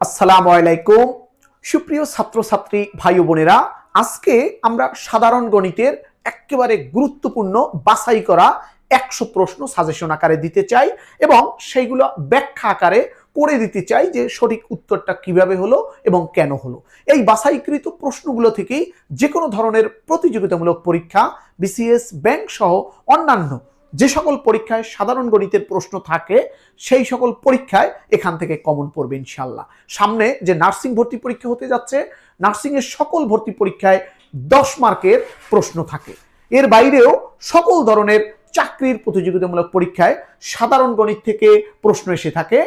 আসসালামু আলাইকুম সুপ্রিয় ছাত্রছাত্রী ভাই ও বোনেরা, আজকে আমরা সাধারণ গণিতের একেবারে গুরুত্বপূর্ণ বাছাই করা 100 প্রশ্ন সাজেশন আকারে দিতে চাই এবং সেইগুলো ব্যাখ্যা আকারে করে দিতে চাই যে সঠিক উত্তরটা কিভাবে হলো এবং কেন হলো। এই বাছাইকৃত প্রশ্নগুলো থেকেই যে কোনো ধরনের প্রতিযোগিতামূলক পরীক্ষা, বিসিএস, ব্যাংক সহ অন্যান্য যে সকল পরীক্ষায় সাধারণ গণিতের প্রশ্ন থাকে সেই সকল পরীক্ষায় এখান থেকে কমন পড়বে ইনশাল্লাহ। সামনে যে নার্সিং ভর্তি পরীক্ষা হতে যাচ্ছে, নার্সিং এর সকল ভর্তি পরীক্ষায় 10 মার্কের প্রশ্ন থাকে। এর বাইরেও সকল ধরনের চাকরির প্রতিযোগিতামূলক পরীক্ষায় সাধারণ গণিত থেকে প্রশ্ন এসে থাকে।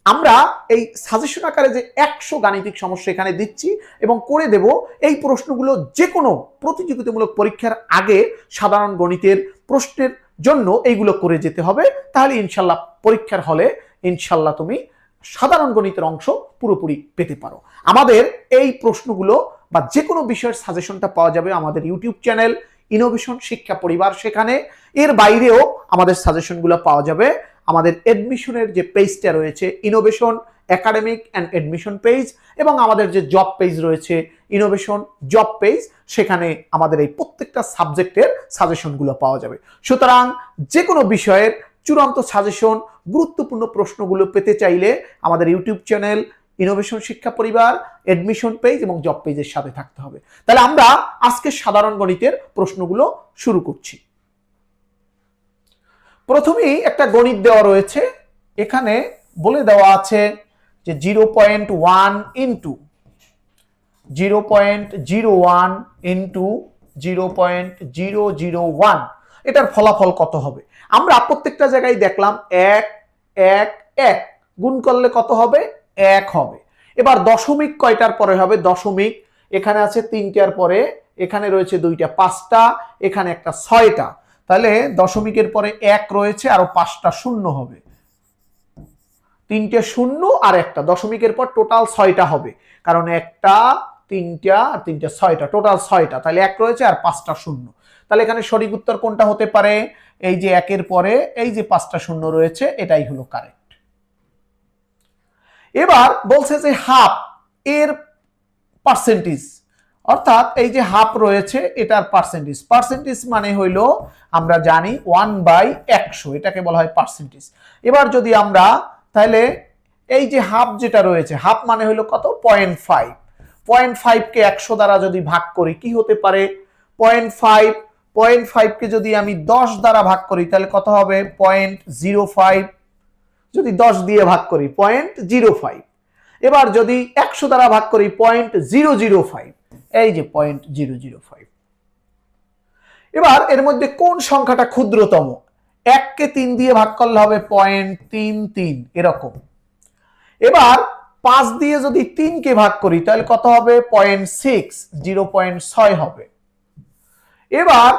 আমরা এই সাজেশন আকারে যে 100 গাণিতিক সমস্যা এখানে দিচ্ছি এবং করে দেব, এই প্রশ্নগুলো যে কোনো প্রতিযোগিতামূলক পরীক্ষার আগে সাধারণ গণিতের প্রশ্নের জন্য এইগুলো করে যেতে হবে। তাহলে ইনশাল্লাহ পরীক্ষার হলে ইনশাল্লাহ তুমি সাধারণ গণিতের অংশ পুরোপুরি পেতে পারো। আমাদের এই প্রশ্নগুলো বা যে কোনো বিষয়ের সাজেশনটা পাওয়া যাবে আমাদের ইউটিউব চ্যানেল ইনোভেশন শিক্ষা পরিবার, সেখানে। এর বাইরেও আমাদের সাজেশনগুলো পাওয়া যাবে আমাদের এডমিশনের যে পেজটা রয়েছে innovation academic and admission page, এবং আমাদের যে জব পেজ রয়েছে ইনোভেশন জব পেজ, সেখানে আমাদের এই প্রত্যেকটা সাবজেক্টের সাজেশনগুলো পাওয়া যাবে। সুতরাং যে কোনো বিষয়ের চূড়ান্ত সাজেশন, গুরুত্বপূর্ণ প্রশ্নগুলো পেতে চাইলে আমাদের ইউটিউব চ্যানেল ইনোভেশন শিক্ষা পরিবার, এডমিশন পেজ এবং জব পেজের সাথে থাকতে হবে। তাহলে আমরা আজকে সাধারণ গণিতের প্রশ্নগুলো শুরু করছি। প্রথমেই একটা গণিত দেওয়া রয়েছে, এখানে বলে দেওয়া আছে যে 0.1 ইন্টু 0.01 ইন্টু 0.001 এটার ফলাফল কত হবে। আমরা প্রত্যেকটা জায়গায় দেখলাম 1 1 1 গুণ করলে কত হবে, 1 হবে। এবার দশমিক কয়টার পরে হবে, দশমিক এখানে আছে 3টার পরে, এখানে রয়েছে 2টা, 5টা, এখানে একটা 6টা। তাহলে দশমিকের পরে 1 রয়েছে, আরো 5টা শূন্য হবে, 3টে শূন্য আর একটা, দশমিকের পর টোটাল 6টা হবে, কারণ 1টা 3টা আর 3টা 6টা, টোটাল 6টা। তাহলে 1 রয়েছে আর 5টা শূন্য। তাহলে এখানে সঠিক উত্তর কোনটা হতে পারে, এই যে 1-এর পরে এই যে 5টা শূন্য রয়েছে, এটাই হলো কারেক্ট। এবার বলছে যে হাফ এর পার্সেন্টেজ, অর্থাৎ এই যে হাফ রয়েছে এটার পার্সেন্টেজ। পার্সেন্টেজ মানে হইল আমরা জানি 1/100, এটাকে বলা হয় পার্সেন্টেজ। এবার যদি আমরা তাহলে এই যে হাফ যেটা রয়েছে, হাফ মানে হইল কত, 0.5। 0.5 কে 100 দ্বারা যদি ভাগ করি কি হতে পারে, 0.5 কে যদি আমি 10 দ্বারা ভাগ করি তাহলে কত হবে, 0.05। যদি 10 দিয়ে ভাগ করি 0.05। এবার যদি 100 দ্বারা ভাগ করি 0.005, এই যে 0.005। এবার এর মধ্যে কোন সংখ্যাটা ক্ষুদ্রতম, 1 কে 3 দিয়ে ভাগ করলে হবে 0.33 এরকম। এবার 5 দিয়ে যদি 3 কে ভাগ করি তাহলে কত হবে, 0.6, 0.6 হবে। এবার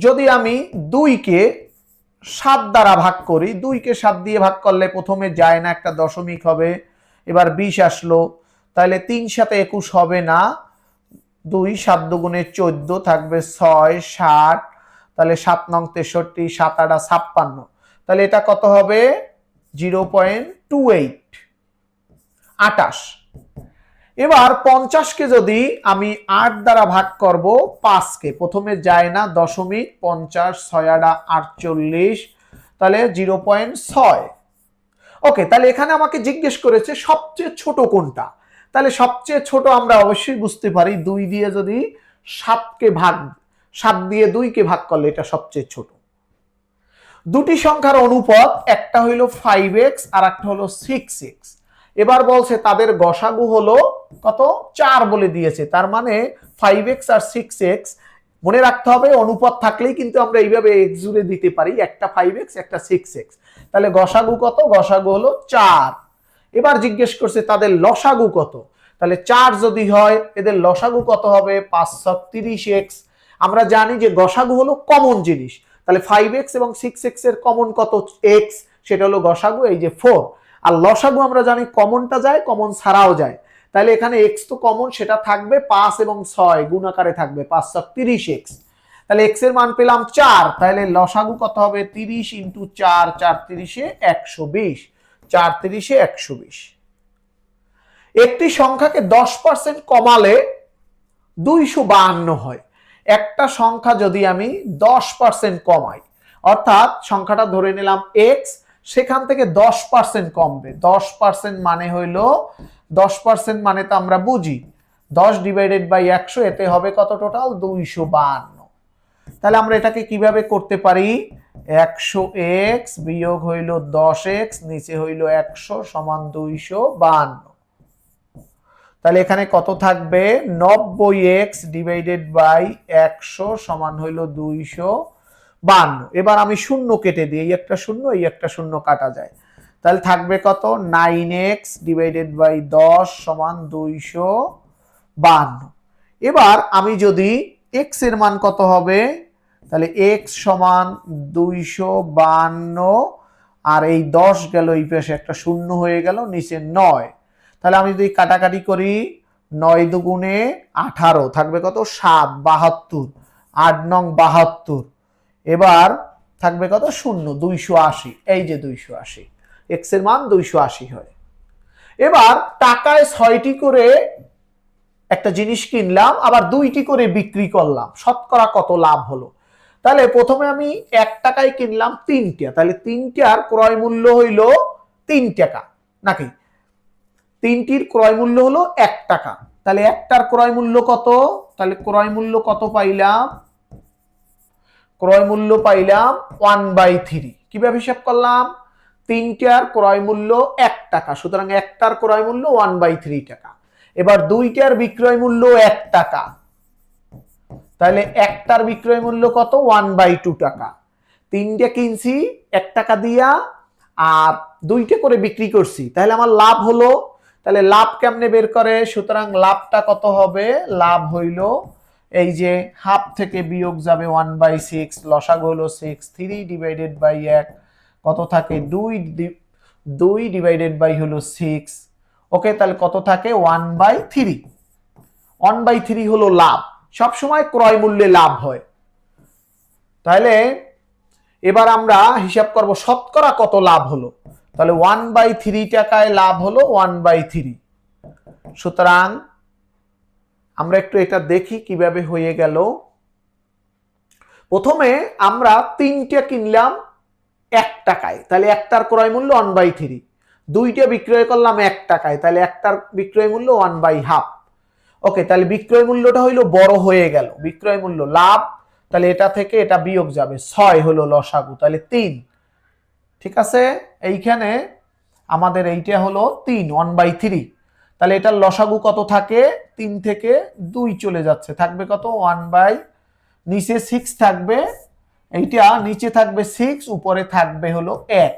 যদি আমি 2 কে 7 দ্বারা ভাগ করি, 2 কে 7 দিয়ে ভাগ করলে প্রথমে যায় না, একটা দশমিক হবে। এবার 20 আসলো, তাহলে 3 সাথে 21 হবে না, 2 7 দুগুণে 14 থাকবে 6 60, তাহলে 7 নং 63, 7 8 56, তাহলে এটা কত হবে 0.28 28। এবার 50 কে যদি আমি 8 দ্বারা ভাগ করব, 5 কে প্রথমে যায় না, দশমিক 50 6 8 48, তাহলে 0.6। ওকে, তাহলে এখানে আমাকে জিজ্ঞেস করেছে সবচেয়ে ছোট কোনটা। তাহলে সবচেয়ে ছোট আমরা অবশ্যই বুঝতে পারি 2 দিয়ে যদি 7 দিয়ে 2 কে ভাগ করলে এটা সবচেয়ে ছোট। দুটি সংখ্যার অনুপাত, একটা হলো 5x আর একটা হলো 6x। এবার বলছে তাদের গসাগু হলো কত, 4 বলে দিয়েছে। তার মানে 5x আর 6x, মনে রাখতে হবে অনুপাত থাকলেই কিন্তু আমরা এইভাবে x জুড়ে দিতে পারি, একটা 5x একটা 6x। তাহলে গসাগু কত, গসাগু হলো 4। এবার জিজ্ঞেস করছে তাদের লসাগু কত। তাহলে 4 যদি হয় এদের লসাগু কত হবে, 530x। আমরা জানি যে গসাগু হলো কমন জিনিস, তাহলে 5x এবং 6x এর কমন কত, x, সেটা হলো গসাগু, এই যে 4। আর লসাগু আমরা জানি কমনটা যায়, কমন ছাড়াও যায়। তাহলে এখানে x তো কমন, সেটা থাকবে 5 এবং 6 গুণ আকারে থাকবে 530x। তাহলে x এর মান পেলাম 4, তাহলে লসাগু কত হবে, 30 ইন্টু 4, 4 30 120, 4 30 120। একটি সংখ্যাকে 10% কমালে 252 হয়। একটা সংখ্যা যদি আমি 10% কমাই, অর্থাৎ সংখ্যাটা ধরে নিলাম এক্স, সেখান থেকে 10% কমবে। 10% মানে হইল 10% মানে তো আমরা বুঝি 10 ডিভাইডেড বাই 100, এতে হবে কত টোটাল 252। তাহলে আমরা এটাকে কিভাবে করতে পারি, 100x বিয়োগ হইল 10x নিচে হইল 100 সমান 252। তাহলে এখানে কত থাকবে, 90x ডিভাইডেড বাই 100 সমান হইল 252। এবার আমি শূন্য কেটে দিই, এই একটা শূন্য এই একটা শূন্য কাটা যায়, তাহলে থাকবে কত, 9x ডিভাইডেড বাই 10 সমান 252। এবার আমি যদি x এর মান কত হবে, তাহলে x সমান 252, আর এই 10 গেল এই পাশে একটা শূন্য হয়ে গেল, নিচে 9। তাহলে আমি যদি কাটাকাটি করি, 9 দুগুণে 18 থাকবে কত, 7, 72, 8 নং 72। এবার থাকবে কত, শূন্য, 280, এই যে 280, এক্স এর মান 280 হয়। এবার টাকায় 6টি করে একটা জিনিস কিনলাম, আবার 2টি করে বিক্রি করলাম, শতকরা কত লাভ হলো। তাহলে প্রথমে আমি 1 টাকায় কিনলাম 3টা, তাহলে 3টার ক্রয় মূল্য হইল 3 টাকা, নাকি 3টির ক্রয় মূল্য হলো 1 টাকা। তাহলে একটার ক্রয় মূল্য কত, তাহলে ক্রয় মূল্য কত পাইলাম, ক্রয় মূল্য পাইলাম 1/3। কিভাবে হিসাব করলাম, 3টার ক্রয় মূল্য 1 টাকা, সুতরাং একটার ক্রয় মূল্য 1/3 টাকা। এবার 2টার বিক্রয় মূল্য 1 টাকা, তাহলে একটার বিক্রয় মূল্য কত, 1/2 টাকা। 3টে কিনছি 1 টাকা দিয়া, আর 2টে করে বিক্রি করছি, তাহলে আমার লাভ হলো। তাহলে লাভ কেমনে বের করে, সুতরাং লাভটা কত হবে, লাভ হইল এই যে হাফ থেকে বিয়োগ যাবে 1/6, লসাগু হলো 6, 3 ডিভাইডেড বাই 1 কত থাকে, 2 ডিভাইডেড বাই হলো 6। ওকে, তাহলে কত থাকে, 1/3। 1/3 হলো লাভ। সবসময় ক্রয় মূল্যে লাভ হয়। তাহলে এবার আমরা হিসাব করব শতকরা কত লাভ হলো। তাহলে 1/3 টাকায় লাভ হলো 1/3। সুতরাং আমরা একটু এটা দেখি কিভাবে হয়ে গেল। প্রথমে আমরা 3টে কিনলাম 1 টাকায়, তাহলে একটার ক্রয় মূল্য 1/3। 2টে বিক্রয় করলাম 1 টাকায়, তাহলে একটার বিক্রয় মূল্য 1/2। ওকে, তাহলে বিক্রয় মূল্যটা হইলো বড় হয়ে গেল, বিক্রয় মূল্য লাভ, তাহলে এটা থেকে এটা বিয়োগ যাবে, 6 হলো লসাগু, তাহলে 3। ঠিক আছে, এইখানে আমাদের এইটা হলো 3, 1/3। তাহলে এটার লসাগু কত থাকে, 3 থেকে 2 চলে যাচ্ছে, থাকবে কত, 1 নিচে 6 থাকবে, এইটা নিচে থাকবে 6, উপরে থাকবে হলো 1।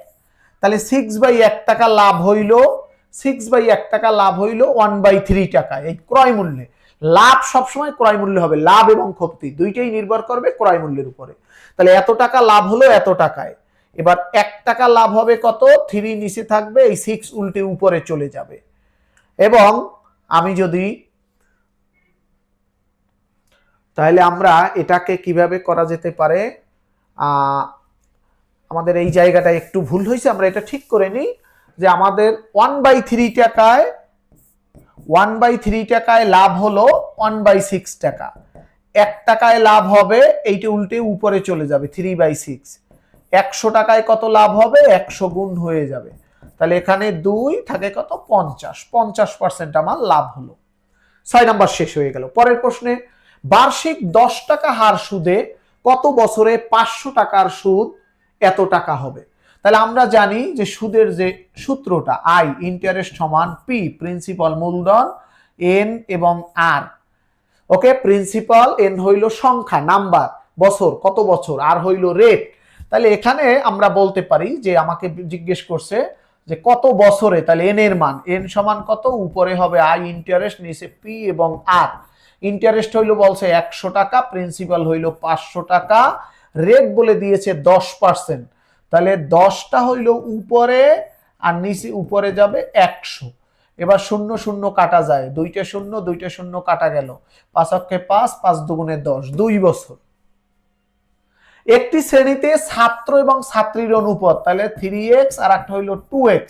তাহলে 6/1 টাকা লাভ হইল, 6/1 টাকা লাভ হইল 1/3 টাকা। এই ক্রয় মূল্যে লাভ সবসময় ক্রয় মূল্য হবে, লাভ এবং ক্ষতি দুইটাই নির্ভর করবে ক্রয় মূল্যের উপরে। তাহলে এত টাকা লাভ হলো এত টাকায়। এবার 1 টাকা লাভ হবে কত, 3 নিচে থাকবে, এই 6 উল্টে উপরে চলে যাবে। এবং আমি যদি, তাহলে আমরা এটাকে কিভাবে করা যেতে পারে, আমাদের এই জায়গাটা একটু ভুল হয়েছে, আমরা এটা ঠিক করে নিই যে আমাদের 1/3 টাকায় 1/3 টাকায় লাভ হলো 1/6 টাকা। 1 টাকায় লাভ হবে, এইটা উল্টে উপরে চলে যাবে, 3/6। 100 টাকায় কত লাভ হবে, 100 গুণ হয়ে যাবে, তাহলে এখানে 2 থাকে কত, 50% আমার লাভ হলো। 6 নাম্বার শেষ হয়ে গেল। পরের প্রশ্নে, বার্ষিক 10 টাকা হার সুদে কত বছরে 500 টাকার সুদ এত টাকা হবে। তাহলে আমরা জানি যে সুদের যে সূত্রটা, আই ইন্টারেস্ট সমান পি প্রিন্সিপাল মূলধন, এন এবং আর। ওকে, প্রিন্সিপাল, এন হইল সংখ্যা নাম্বার, বছর কত বছর, আর হইল রেট। তাহলে এখানে আমরা বলতে পারি যে আমাকে জিজ্ঞেস করছে যে কত বছরে, তাহলে এন এর মান, এন সমান কত, উপরে হবে আই ইন্টারেস্ট, নিচে পি এবং আর। ইন্টারেস্ট হইল বলছে 100 টাকা, প্রিন্সিপাল হইল 500 টাকা, রেট বলে দিয়েছে 10%। তাহলে 10টা হইল উপরে আর নিচে উপরে যাবে 100। এবার 0 0 কাটা যায়, 2টা 0 2টা 0 কাটা গেল, 5 অক্ষে 5, 5 দুগুণে 10, 2 বছর। একটি শ্রেণীতে ছাত্র এবং ছাত্রীর অনুপাত, তাহলে 3x আর একটা হইল 2x।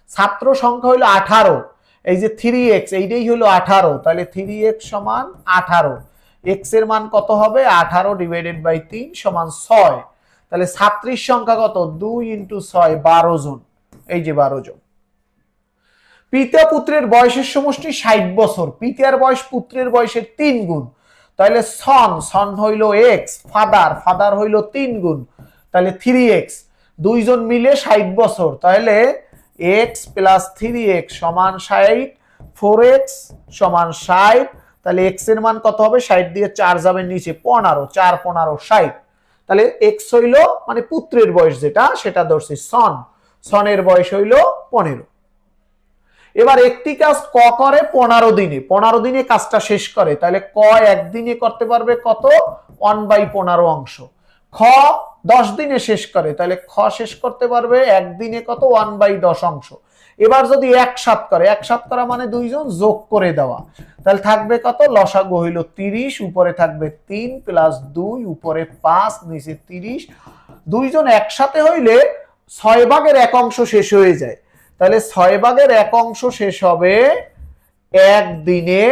ছাত্র সংখ্যা হইল 18 এই যে 3x এইটাই হলো 18, তাহলে 3x সমান 18। x এর মান কত হবে? 18 ডিভাইডেড বাই 3 সমান 6। তাহলে ছাত্রীর সংখ্যা কত? 2 ইন্টু 6, 12 জন। এই যে 12 জন। পিতা পুত্রের বয়সের সমষ্টি 60 বছর। পিতার বয়স পুত্রের বয়সের 3 গুণ। তাহলে সন হইল x, ফাদার হইল 3 গুণ, তাহলে 3x। দুইজন মিলে 60 বছর, তাহলে x প্লাস 3x সমান 60, 4x সমান 60। তাহলে x এর মান কত হবে? 60 দিয়ে 4 যাবে নিচে, 15, 4 15 60। তাহলে x হইল মানে পুত্রের বয়স যেটা, সেটা ধরছি সনের বয়স হইল 15। এবার একটি কাজ ক করে 15 দিনে, 15 দিনে কাজটা শেষ করে, তাহলে ক একদিনে করতে পারবে কত? 1/15 অংশ। খ 10 দিনে শেষ করে, তাহলে খ শেষ করতে পারবে একদিনে কত? 1/10 অংশ। এবার যদি 1 7 করে, 1 7 করা মানে দুইজন যোগ করে দেওয়া, তাহলে থাকবে কত? লসাগু হইল 30, উপরে থাকবে 3 প্লাস 2, উপরে 5 নিচে 30। দুইজন একসাথে হইলে 6/1 অংশ শেষ হয়ে যায়, তাহলে 6/1 অংশ শেষ হবে একদিনে,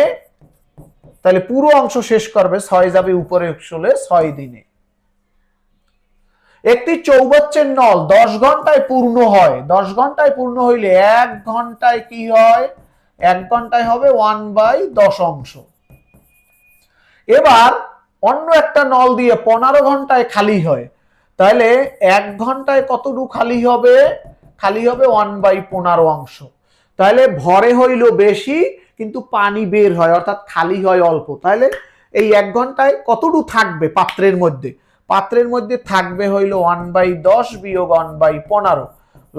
তাহলে পুরো অংশ শেষ করবে 6 যাবে উপরে চলে 6 দিনে। একটি চৌবাচ্চার নল 10 ঘন্টায় পূর্ণ হয়। 10 ঘন্টায় পূর্ণ হইলে 1 ঘন্টায় কি হয়? 1 ঘন্টায় হবে 1/10 অংশ। এবার অন্য একটা নল দিয়ে 15 ঘন্টায় খালি হয়, তাহলে 1 ঘন্টায় কতটুকু খালি হবে? খালি হবে 1/15 অংশ। তাহলে ভরে হইল বেশি কিন্তু পানি বের হয়, অর্থাৎ খালি হয় অল্প। তাহলে এই 1 ঘন্টায় কতটুকু থাকবে পাত্রের মধ্যে? পাত্রের মধ্যে থাকবে হইল 1/10 বিয়োগ 1/15।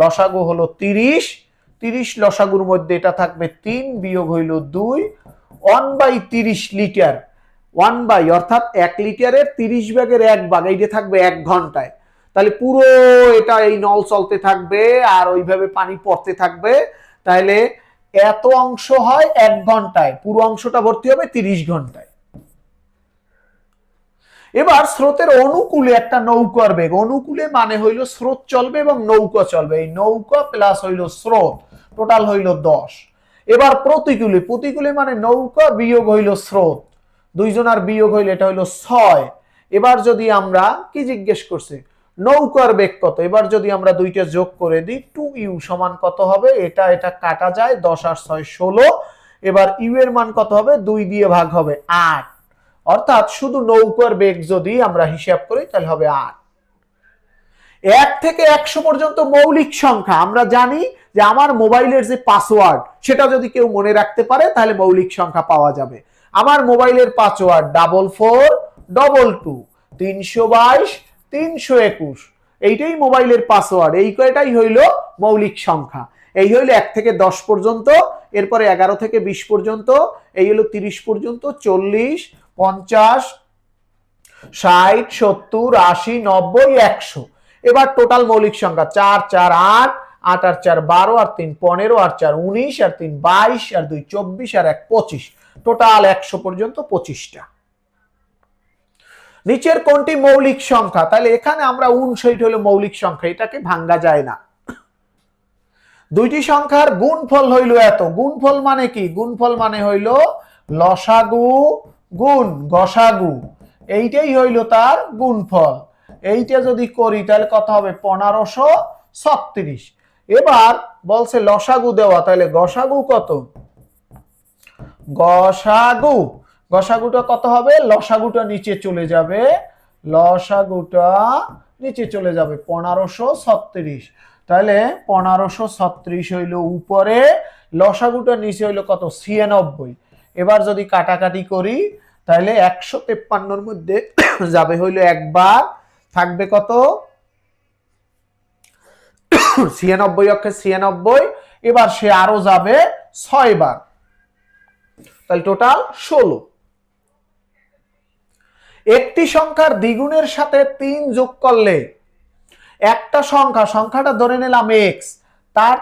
লসাগু হলো 30, 30 লসাগুর মধ্যে এটা থাকবে 3 বিয়োগ হইল 2, 1/30 লিটার। 1 অর্থাৎ 1 লিটারের 30/1 এইটা থাকবে 1 ঘন্টায়। তাহলে পুরো এটা এই নল চলতে থাকবে আর ওইভাবে পানি পড়তে থাকবে, তাহলে এত অংশ হয় 1 ঘন্টায়, পুরো অংশটা ভর্তি হবে 30 ঘন্টায়। এবার স্রোতের অনুকূলে একটা নৌকার বেগ, অনুকূলে মানে হইল স্রোত চলবে এবং নৌকা চলবে, এই নৌকা প্লাস হইল স্রোত, টোটাল হইল 10। এবার প্রতিকূলে, প্রতিকূলে মানে নৌকা বিয়োগ হইল স্রোত, দুইজনার বিয়োগ হইল এটা হইল 6। এবার যদি আমরা কি জিজ্ঞেস করছে? নৌকার বেগ কত? এবার যদি আমরা দুইটা যোগ করে দিই, 2u সমান কত হবে? এটা এটা কাটা যায়, 10 আর 6 16। এবার ইউ এর মান কত হবে? 2 দিয়ে ভাগ হবে 8, অর্থাৎ শুধু নৌকার বেগ যদি আমরা হিসাব করি তাহলে হবে 8। 1 থেকে 100 পর্যন্ত মৌলিক সংখ্যা। আমরা জানি যে আমার মোবাইলের যে পাসওয়ার্ড সেটা যদি কেউ মনে রাখতে পারে তাহলে মৌলিক সংখ্যা পাওয়া যাবে। আমার মোবাইলের পাসওয়ার্ড 4422 322 321, এইটাই মোবাইলের পাসওয়ার্ড। এই কয়টাই হইল মৌলিক সংখ্যা। এই হইল 1 থেকে 10 পর্যন্ত, এরপরে 11 থেকে 20 পর্যন্ত, এই হলো 30 পর্যন্ত, 40 50 60 70 80 90 100। এবার টোটাল মৌলিক সংখ্যা 4 4 8, 8 আর 4 12, আর 3 15, আর 4 19, আর 3 22, আর 2 24, আর 1 25, টোটাল 100 পর্যন্ত 25টা। নিচের কোনটি মৌলিক সংখ্যা? তাহলে এখানে আমরা 59 হলো মৌলিক সংখ্যা, এটাকে ভাঙ্গা যায় না। দুইটি সংখ্যার গুণফল হইল এত। গুণফল মানে কি? গুণফল মানে হইল লসাগু গুণ গসাগু, এইটাই হইল তার গুণফল। এইটা যদি করি তাহলে কত হবে? 1536। এবার বলছে লসাগু দেওয়া, তাহলে গসাগু কত? গসাগুটা কত হবে? লসাগুটা নিচে চলে যাবে, লসাগুটা নিচে চলে যাবে 1536। তাহলে 1536 হইল উপরে, লসাগুটা নিচে হইল কত? 96। এবার যদি কাটাকাটি করি তাহলে 153 মধ্যে যাবে হইল একবার, থাকবে কত? 96 অক্ষে 96। এবার সে আরো যাবে 6 বার, তাহলে টোটাল 16। একটি সংখ্যার দ্বিগুণের সাথে 3 যোগ করলে একটা সংখ্যাটা ধরে নিলাম x, তার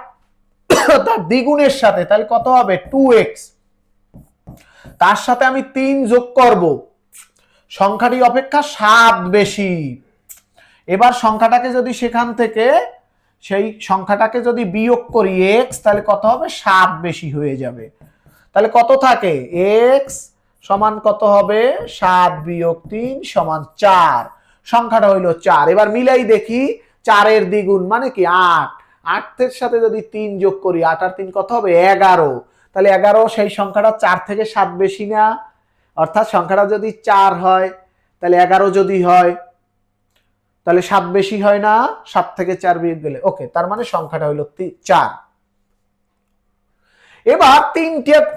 দ্বিগুণের সাথে, তাহলে কত হবে? 2x। তার সাথে আমি 3 যোগ করব, সংখ্যাটি অপেক্ষা 7 বেশি। এবার সংখ্যাটাকে যদি সেখান থেকে সেই সংখ্যাটাকে যদি বিয়োগ করি এক্স, তাহলে কত হবে? 7 বেশি হয়ে যাবে। তাহলে কত থাকে? এক্স সমান কত হবে? 7 বিয়োগ 3 সমান 4। সংখ্যাটা হইল 4। এবার মিলাই দেখি, 4 এর দ্বিগুণ মানে কি 8। 8 এর সাথে যদি 3 যোগ করি, 8 আর 3 কত হবে? 11। তাহলে 11, সেই সংখ্যাটা 4 থেকে 7 বেশি না? অর্থাৎ সংখ্যাটা যদি 4 হয়, তাহলে 11 যদি হয়, তাহলে 7 বেশি হয় না? 7 থেকে 4 বিয়োগ গেলে ওকে, তার মানে সংখ্যাটা হইল 4। এবার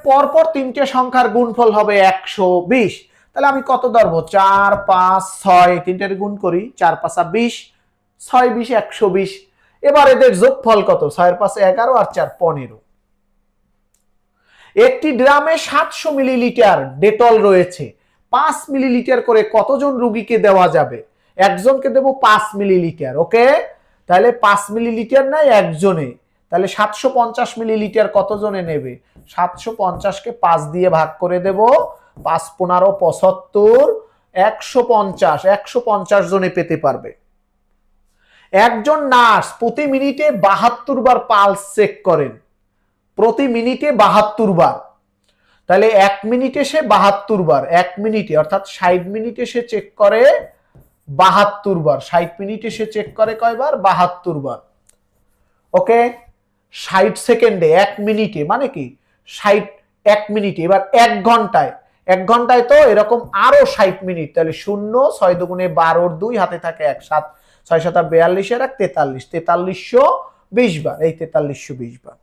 পরপর তিনটে সংখ্যার গুণফল হবে 120। তাহলে আমি কত ধরবো? 4, 5, 6, তিনটের গুণ করি, 4, 5, 20, 6, 20, 120। এবার এদের যোগফল কত? 6 এর 5 11 আর 4 15। একটি ড্রামে 700 মিলিলিটার ডেটল রয়েছে। 5 মিলিলিটার করে কতজন রোগীকে দেওয়া যাবে? একজনকে দেব 5 মিলিলিটার। ওকে, তাহলে 5 মিলিলিটার নাই একজনে, তাহলে 750 মিলিলিটার কতজনে নেবে? 750কে 5 দিয়ে ভাগ করে দেব, 5 15 75, 150 জনে পেতে পারবে। একজন নার্স প্রতি মিনিটে 72 বার পালস চেক করেন। প্রতি মিনিটে 72 বার, তাহলে 1 মিনিটে সে 72 বার, 1 মিনিটে অর্থাৎ 60 মিনিটে সে চেক করে 72 বার। 60 মিনিটে সে চেক করে কয়বার? 72 বার। ওকে, 60 সেকেন্ডে 1 মিনিটে মানে কি 60, 1 মিনিটে। এবার 1 ঘন্টায়, 1 ঘন্টায় তো এরকম আরো 60 মিনিট, তাহলে 0, 6 দুগুণে 12, 2 হাতে থাকে 1, 7, 6 7 42 এর 43, 4320 বার। এই 4320 বার।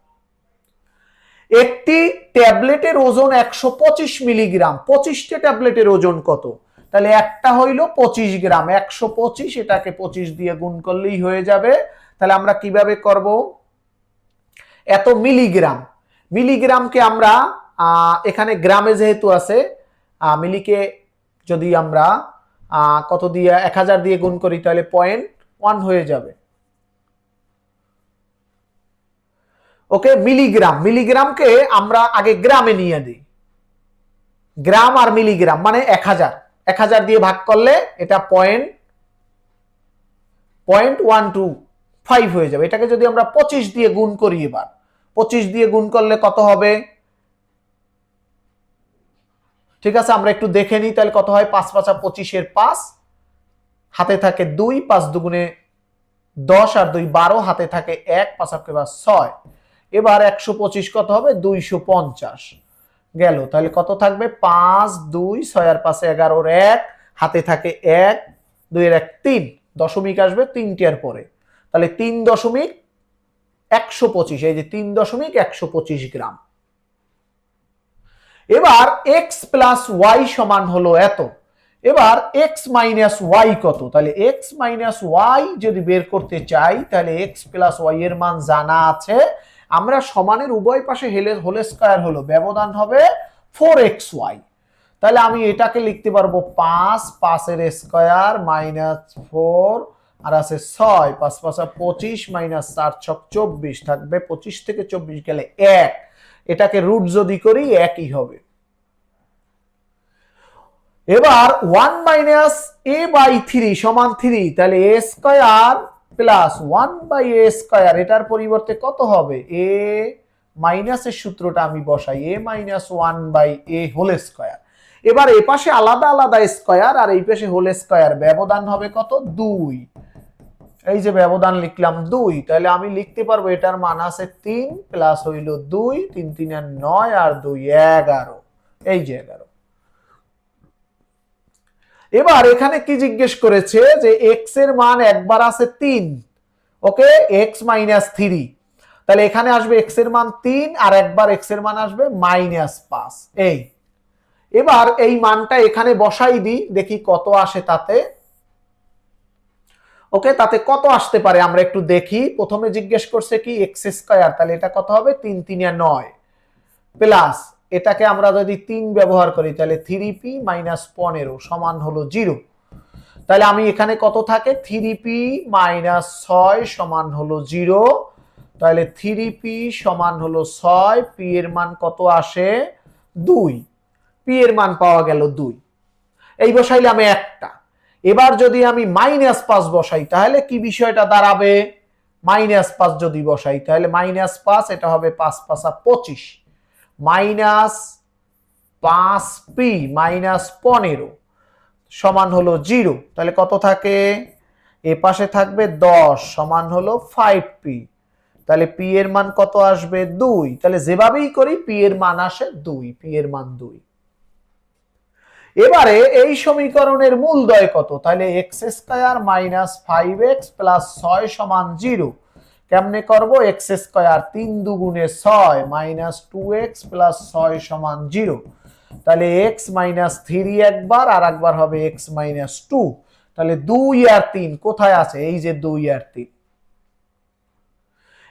একটি ট্যাবলেটের ওজন 125 মিলিগ্রাম। 25টা ট্যাবলেটের ওজন কত? তাহলে একটা হইল 25 গ্রাম, 125, এটাকে 25 দিয়ে গুণ করলেই হয়ে যাবে। তাহলে আমরা কিভাবে করব? এত মিলিগ্রাম, মিলিগ্রামকে আমরা এখানে গ্রামে যেহেতু আছে, মিলিকে যদি আমরা কত দিয়ে 1000 দিয়ে গুণ করি, তাহলে 0.1 হয়ে যাবে। ওকে, মিলিগ্রাম, মিলিগ্রামকে আমরা আগে গ্রামে নিয়ে দিই। গ্রাম আর মিলিগ্রাম মানে 1000, 1000 দিয়ে ভাগ করলে এটা 0.125 হয়ে যাবে। এটাকে যদি আমরা 25 দিয়ে গুণ করি, এবার 25 দিয়ে গুণ করলে কত হবে? ঠিক আছে, আমরা একটু দেখে নিই তাহলে কত হয়। 5 5 25 এর 5, হাতে থাকে 2, 5 দুগুণে 10 আর 2 12, হাতে থাকে 1, 5 6। এবার 125 কত হবে? 250 গেল। তাহলে কত থাকবে? 5, 2, 6 আর 5 11 এর 1, হাতে থাকে 1, 2 এর 1 3, দশমিক আসবে 3টির পরে, তাহলে 3.125, এই যে 3.125 গ্রাম। এবার x প্লাস y সমান হলো এত। এবার x মাইনাস y কত? তাহলে x মাইনাস y যদি বের করতে চাই, তাহলে x প্লাস y এর মান জানা আছে। আমরা সমানের উভয় পাশে হোল স্কয়ার হলো, ব্যবধান হবে 4xy। তাহলে আমি এটাকে লিখতে পারবো 5, 5 এর স্কয়ার মাইনাস 4 আর আছে 6, 5 5 25 মাইনাস 4 6 24 থাকবে, 25 থেকে 24 গেলে 1। এটাকে রুট যদি করি একই হবে। এবার 1 মাইনাস a বাই 3 সমান 3, তাহলে a square plus 1 by a square, এটার পরিবর্তে কত হবে? a মাইনাসের সূত্রটা আমি বসাই, a minus 1 by a whole square. এবার এই পাশে আলাদা আলাদা স্কয়ার আর এই পাশে হোল স্কয়ার, ব্যবধান হবে কত? 2। এই যে ব্যবধান লিখলাম 2, তাহলে আমি লিখতে পারবো এটার মান আছে 3 প্লাস হইল 2, 3 3 আর 9 আর 2 11, এই যে 11। এবার এখানে কি জিজ্ঞেস করেছে যে x এর মান একবার আছে 3, ওকে, x মাইনাস 3, তাহলে এখানে আসবে x এর মান 3 আর একবার x এর মান আসবে মাইনাস 5। এই এবার এই মানটা এখানে বসাই দিই, দেখি কত আসে তাতে। ওকে, তাতে কত আসতে পারে আমরা একটু দেখি। প্রথমে জিজ্ঞেস করছে কি x স্কয়ার, তাহলে এটা কত হবে? 3 3 আর 9 প্লাস এটাকে আমরা যদি 3 ব্যবহার করি, তাহলে 3p মাইনাস 15 সমান হলো 0। তাহলে আমি এখানে কত থাকে? 3p মাইনাস 6 সমান হলো 0। তাহলে 3p সমান হলো 6, p এর মান কত আসে? 2, p এর মান পাওয়া গেল 2। এই বসাইলাম একটা। এবার যদি আমি মাইনাস 5 বসাই, তাহলে কি বিষয়টা দাঁড়াবে? -5 যদি বসাই তাহলে -5, এটা হবে 5 5 25, -5p -15 সমান হলো 0। তাহলে কত থাকে, এ পাশে থাকবে 10 সমান হলো 5p। তাহলে p এর মান কত আসবে, 2। তাহলে যেভাবেই করি p এর মান আসে 2, p এর মান 2। এবারে এই সমীকরণের মূলদ্বয় কত, তাহলে x² - 5x + 6 সমান 0। কেমনে করব, x² 3 দুগুণে 6 -2x + 6 সমান 0। তাহলে x - 3 একবার, আর একবার হবে x - 2। তাহলে 2 আর 3 কোথায় আছে, এই যে 2 আর 3।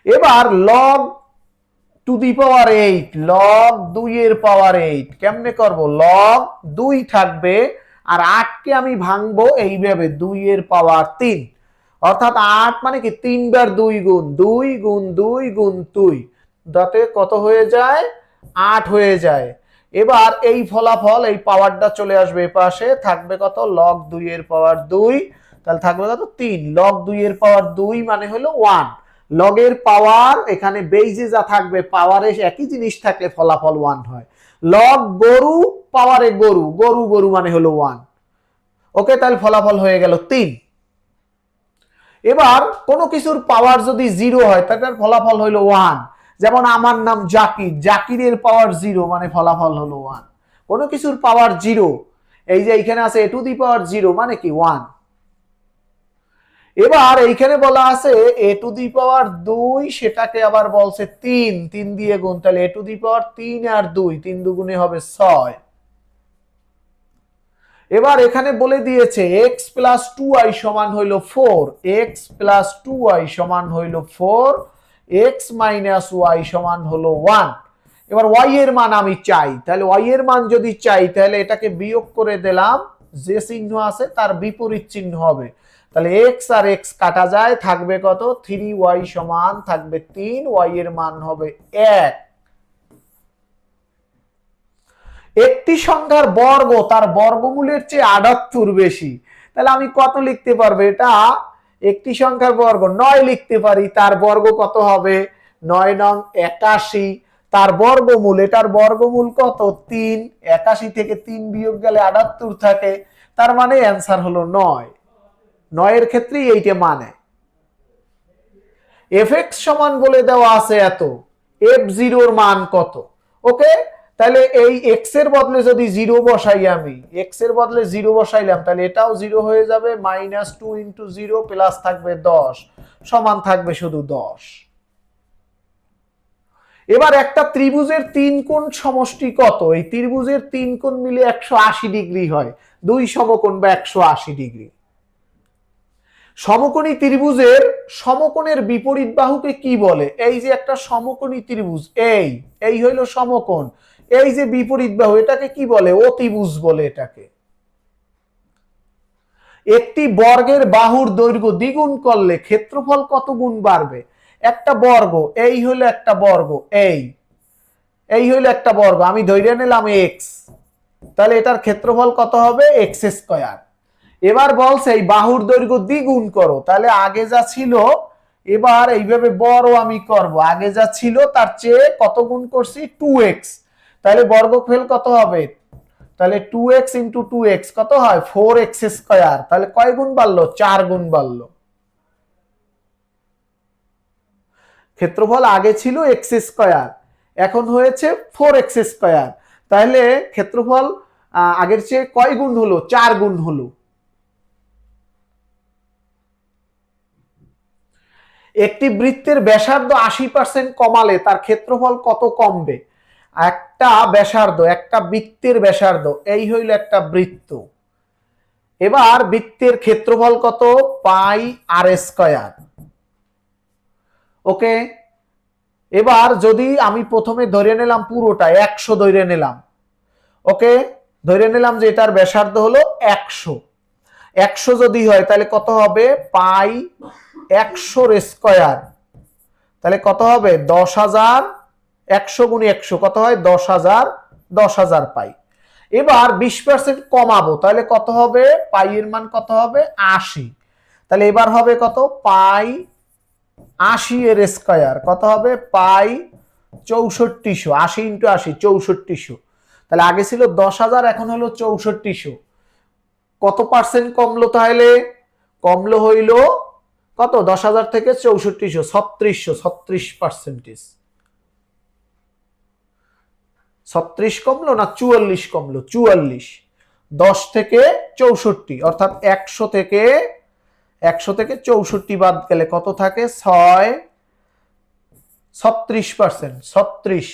এবার log to the power 8, log 2 এর পাওয়ার 8 কেমনে করব, log 2 থাকবে আর 8 কে আমি ভাঙবো এইভাবে 2 এর পাওয়ার 3, অর্থাৎ 8 মানে কি 3 বার 2 গুণ 2 গুণ 2 গুণ 2, তাতে কত হয়ে যায়, 8 হয়ে যায়। এবার এই ফলাফল, এই পাওয়ারটা চলে আসবে পাশে, থাকবে কত, log 2 এর পাওয়ার 2, তাহলে থাকবে কত, 3। log 2 এর পাওয়ার 2 মানে হলো 1। লগের পাওয়ার এখানে বেইজে যা থাকবে, পাওয়ারে একই জিনিস থাকলে ফলাফল 1 হয়। লগ গরু পাওয়ারে গরু, গরু গরু মানে হলো 1। ওকে, তাহলে ফলাফল হয়ে গেল 3। এবার কোনো কিছুর পাওয়ার যদি 0 হয় তার ফলাফল হলো 1। যেমন আমার নাম জাকির, জাকিরের পাওয়ার 0 মানে ফলাফল হলো 1। কোনো কিছুর পাওয়ার 0, এই যে এইখানে আছে a টু দি পাওয়ার 0 মানে কি 1। এবার এইখানে বলা আছে a টু দি পাওয়ার 2, সেটাকে আবার বলছে 3, 3 দিয়ে গুণ, তাহলে a টু দি পাওয়ার 3 আর 2, 3 দুগুণে হবে 6। এবার এখানে বলে দিয়েছে x + 2y সমান হইল 4, x + 2y সমান হইল 4, x - y সমান হলো 1। এবার y এর মান আমি চাই, তাহলে y এর মান যদি চাই তাহলে এটাকে বিয়োগ করে দিলাম, যে চিহ্ন আছে তার বিপরীত চিহ্ন হবে। তাহলে x আর x কাটা যায়, থাকবে কত, 3y সমান থাকবে 3, y এর মান হবে 1। একটি সংখ্যার বর্গ তার বর্গমূলের চেয়ে 78 বেশি, তাহলে আমি কত লিখতে পারবো, এটা একটি সংখ্যার বর্গ 9 লিখতে পারি। তার বর্গ কত হবে, 9 নং 81, তার বর্গমূল, এটার বর্গমূল কত, 3। 81 থেকে 3 বিয়োগ গেলে 78 থাকে, তার মানে অ্যান্সার হলো 9। 9 এর ক্ষেত্রেই এইটা মানে। fx সমান বলে দেওয়া আছে এত, f0 এর মান কত। ওকে, তাহলে এই x এর বদলে যদি 0 বসাই, আমি x এর বদলে 0 বসাইলাম, তাহলে এটাও 0 হয়ে যাবে, -2 × 0 প্লাস থাকবে 10 সমান থাকবে শুধু 10। এবার একটা ত্রিভুজের 3 কোণ সমষ্টি কত, এই ত্রিভুজের 3 কোণ মিলে 180 ডিগ্রি হয়, 2 সমকোণ বা 180 ডিগ্রি। সমকোণী ত্রিভুজের সমকোণের বিপরীত বাহুকে কি বলে, এই যে একটা সমকোণী ত্রিভুজ, এই হইলো সমকোণ, এই যে বিপরীত বাহু এটাকে কি বলে, অতিভুজ বলে এটাকে। একটি বর্গের বাহুর দৈর্ঘ্য দ্বিগুণ করলে ক্ষেত্রফল কত গুণ বাড়বে, একটা বর্গ, এই হইলো একটা বর্গ, এই হইলো একটা বর্গ, আমি ধরে নিলাম x, তাহলে এটার ক্ষেত্রফল কত হবে, x²। এবার বলছে এই বাহুর দৈর্ঘ্য দ্বিগুণ করো, তাহলে আগে যা ছিল, এবার এইভাবে বড় আমি করব, আগে যা ছিল তার চেয়ে কত গুণ করছি, 2x, তাহলে বর্গফল কত হবে, তাহলে 2x × 2x কত হয়, 4x²। তাহলে কয় গুণ বাড়লো, 4 গুণ বাড়লো। ক্ষেত্রফল আগে ছিল x², এখন হয়েছে 4x², তাহলে ক্ষেত্রফল আগের চেয়ে কয় গুণ হলো, 4 গুণ হলো। একটি বৃত্তের ব্যাসার্ধ 80% কমালে তার ক্ষেত্রফল কত কমবে, একটা ব্যাসার্ধ, একটা বৃত্তের ব্যাসার্ধ, এই হইল একটা বৃত্ত। এবার বৃত্তের ক্ষেত্রফল কত, πr²। ওকে, এবার যদি আমি প্রথমে ধরে নিলাম পুরোটা 100 ধরে নিলাম, ওকে, ধরে নিলাম যে এটার ব্যাসার্ধ হলো 100। 100 যদি হয় তাহলে কত হবে, π100² তাহলে কত হবে, 10,000, 100 × 100 কত হয়, 10,000, 10,000 পাই। এবার 20% কমাবো, তাহলে কত হবে, পাই এর মান কত হবে, 80। তাহলে এবার হবে কত, π 80 এর স্কয়ার কত হবে পাই 6400, 80 ইন্টু 80 6400। তাহলে আগে ছিল 10,000, এখন হলো 6400। কত পার্সেন্ট কমলো তাহলে? কমলো হইল কত? 10,000 থেকে 6400, 36%। 36 কমলো না 44 কমলো? 44। 10 থেকে 64 অর্থাৎ 100 থেকে 64 বাদ গেলে কত থাকে? 6, 36%।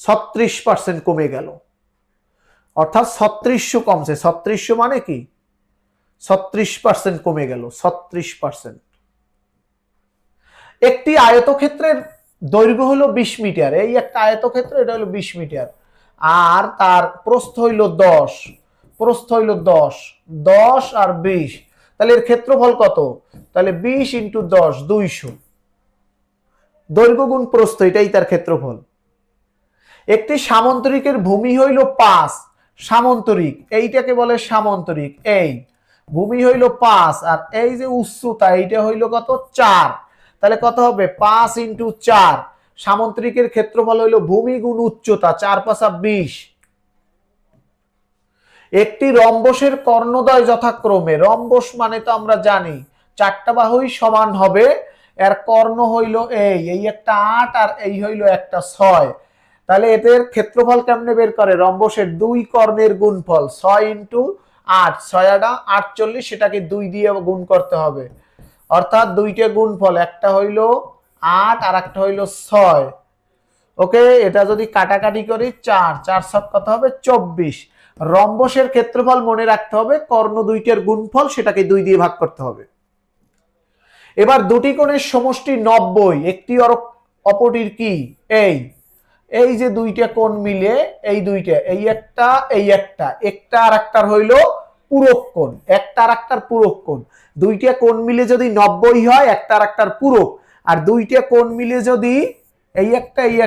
36% কমে গেল, অর্থাৎ 3600 কমছে। 3600 মানে কি? 36% কমে গেল, 36%। একটি আয়তক্ষেত্রের দৈর্ঘ্য হলো 20 মিটার, এই একটা আয়তক্ষেত্র, এটা হলো 20 মিটার, আর তার প্রস্থ হইল 10, প্রস্থ হইল 10, 10 আর 20, তাহলে এর ক্ষেত্রফল কত? তাহলে 20 ইন্টু 10, 200। দৈর্ঘ্য গুণ প্রস্থ, এটাই তার ক্ষেত্রফল। একটি সামন্তরিকের ভূমি হইল 5, সামন্তরিক এইটাকে বলে সামন্তরিক। এই ভূমি হইল 5 আর এই যে উচ্চতা এইটা হইল কত? 4। তাহলে কত হবে? 5 ইন্টু 4। সামন্তরিকের ক্ষেত্রফল হইল ভূমি গুণ উচ্চতা, 4 5 20। একটি রম্বসের কর্ণদ্বয় যথাক্রমে, রম্বস মানে তো আমরা জানি 4টা বাহুই সমান হবে, এর কর্ণ হইল এই একটা 8 আর এই হইল একটা 6। তাহলে এদের ক্ষেত্রফল কেমনে বের করে? রম্বসের দুই কর্ণের গুণফল, 6 ইন্টু 8, 6 আটা 48, সেটাকে 2 দিয়ে গুণ করতে হবে। অর্থাৎ দুইটা গুণফল, একটা হইল 8 আর একটা হইল 6। ওকে, এটা যদি কাটাকাটি করি 4, 4 7 কত হবে? 24। রম্বসের ক্ষেত্রফল মনে রাখতে হবে, কর্ণ দুইটার গুণফল, সেটাকে 2 দিয়ে ভাগ করতে হবে। এবার দুটি কোণের সমষ্টি 90, একটি অপরটির কি? এই যে দুইটা কোণ মিলে, এই দুইটা, এই একটা একটা আর একটার হইল পূরক কোণ, একটা আর একটার পূরক কোণ। দুইটা কোণ মিলে যদি 90 হয়, একটা আর একটার পূরক, আর দুইটা কোণ মিলে যদি এই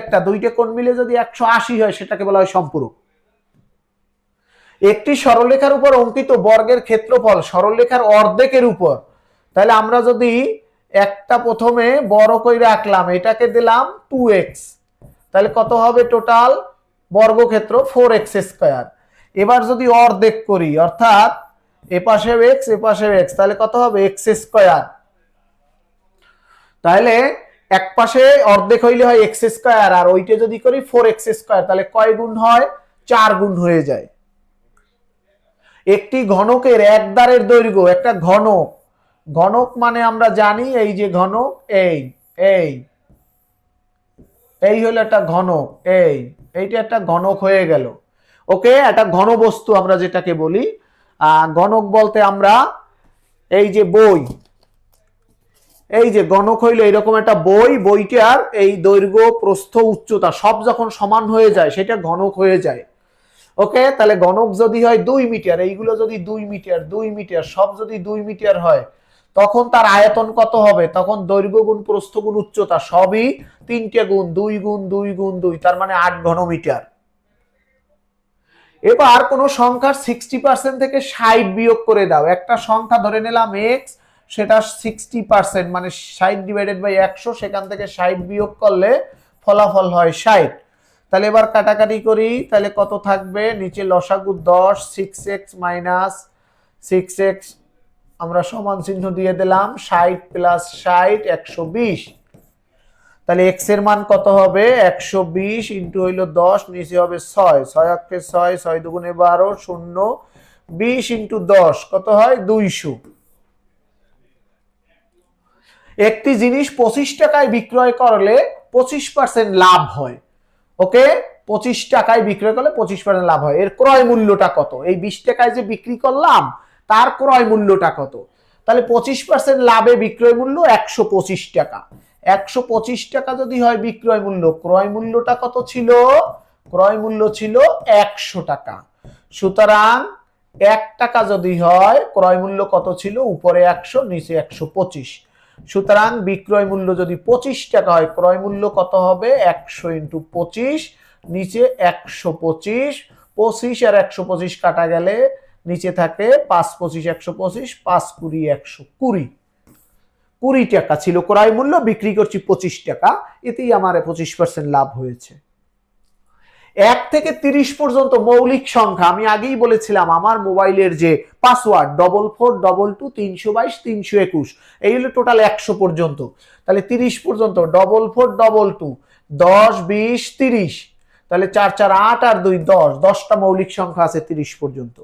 একটা দুইটা কোণ মিলে যদি 180 হয়, সেটাকে বলা হয় সম্পূরক। একটি সরলরেখার উপর অঙ্কিত বর্গের ক্ষেত্রফল সরলরেখার অর্ধেকের উপর। তাহলে আমরা যদি একটা প্রথমে বড় করে রাখলাম, এটাকে দিলাম 2x, তাহলে কত হবে টোটাল বর্গক্ষেত্র? 4x square. এবার যদি অর্ধেক করি, অর্থাৎ এপাশে x এপাশে x, তাহলে কত হবে? x square. তাহলে এক পাশে অর্ধেক হইলে হয় x স্কয়ার, আর ওইটা যদি করি 4x স্কয়ার, তাহলে কয় গুণ হয়? 4 গুণ হয়ে যায়। একটি ঘনকের এক দ্বারের দৈর্ঘ্য, একটা ঘনক, ঘনক মানে আমরা জানি এই যে ঘনক, এই হলো একটা ঘনক, এইটা একটা ঘনক হয়ে গেল। ওকে, একটা ঘনবস্তু আমরা যেটাকে বলি। ঘনক বলতে আমরা এই যে বই, এই যে ঘনক হইলো এরকম একটা বইটার এই দৈর্ঘ্য প্রস্থ উচ্চতা সব যখন সমান হয়ে যায়, সেটা ঘনক হয়ে যায়। ওকে, তাহলে ঘনক যদি হয় 2 মিটার, এইগুলো যদি 2 মিটার 2 মিটার সব যদি 2 মিটার হয়, তখন তার আয়তন কত হবে? তখন দৈর্ঘ্য গুণ প্রস্থ গুণ উচ্চতা সবই 3টে গুণ, 2 গুণ 2 গুণ 2, তার মানে 8 ঘনমিটার। এবার কোন সংখ্যার 60% থেকে 60 বিয়োগ করে দাও। একটা সংখ্যা ধরে নিলাম x, সেটা 60%, মানে 60 ডিভাইডেড বাই 100, সেখান থেকে 60 বিয়োগ করলে ফলাফল হয় 60। তাহলে এবার কাটাকাটি করি, তাহলে কত থাকবে? নিচে লসাগু 10, 6x মাইনাস 6x, আমরা সমান চিহ্ন দিয়ে দিলাম, 60 প্লাস 60 120। তাহলে x এর মান কত হবে? 120 ইন্টু হইলো 10, নিচে হবে 6, 6 অক্ষে 6, 6 দুগুণে 12, 0, 20 ইন্টু 10 কত হয়? 200। একটি জিনিস 25 টাকায় বিক্রয় করলে 25% লাভ হয়। ওকে, 25 টাকায় বিক্রয় করলে 25% লাভ হয়। এর ক্রয় মূল্যটা কত? এই 20 টাকায় যে বিক্রি করলাম, তার ক্রয় মূল্যটা কত? তাহলে 25% লাভে বিক্রয় মূল্য 125 টাকা। 125 টাকা যদি হয় বিক্রয় মূল্য, ক্রয় মূল্যটা কত ছিল? ক্রয় মূল্য ছিল 100 টাকা। সুতরাং 1 টাকা যদি হয়, ক্রয় মূল্য কত ছিল? উপরে 100, নিচে 125। সুতরাং বিক্রয় মূল্য যদি 25 টাকা হয়, ক্রয় মূল্য কত হবে? 100 ইন্টু 25, নিচে 125, 25 আর 125 কাটা গেলে নিচে থাকে 5 25 125, 5 20 120। 20 টাকা ছিল ক্রয় মূল্য, বিক্রি করছি 25 টাকা, এতেই আমার 25% লাভ হয়েছে। 1 থেকে 30 পর্যন্ত মৌলিক সংখ্যা, আমি আগেই বলেছিলাম আমার মোবাইলের যে পাসওয়ার্ড 4422 322 এই হলো টোটাল 100 পর্যন্ত। তাহলে 30 পর্যন্ত 4422 10 20 30, তাহলে 4 4 8 আর 2 10, 10টা মৌলিক সংখ্যা আছে 30 পর্যন্ত।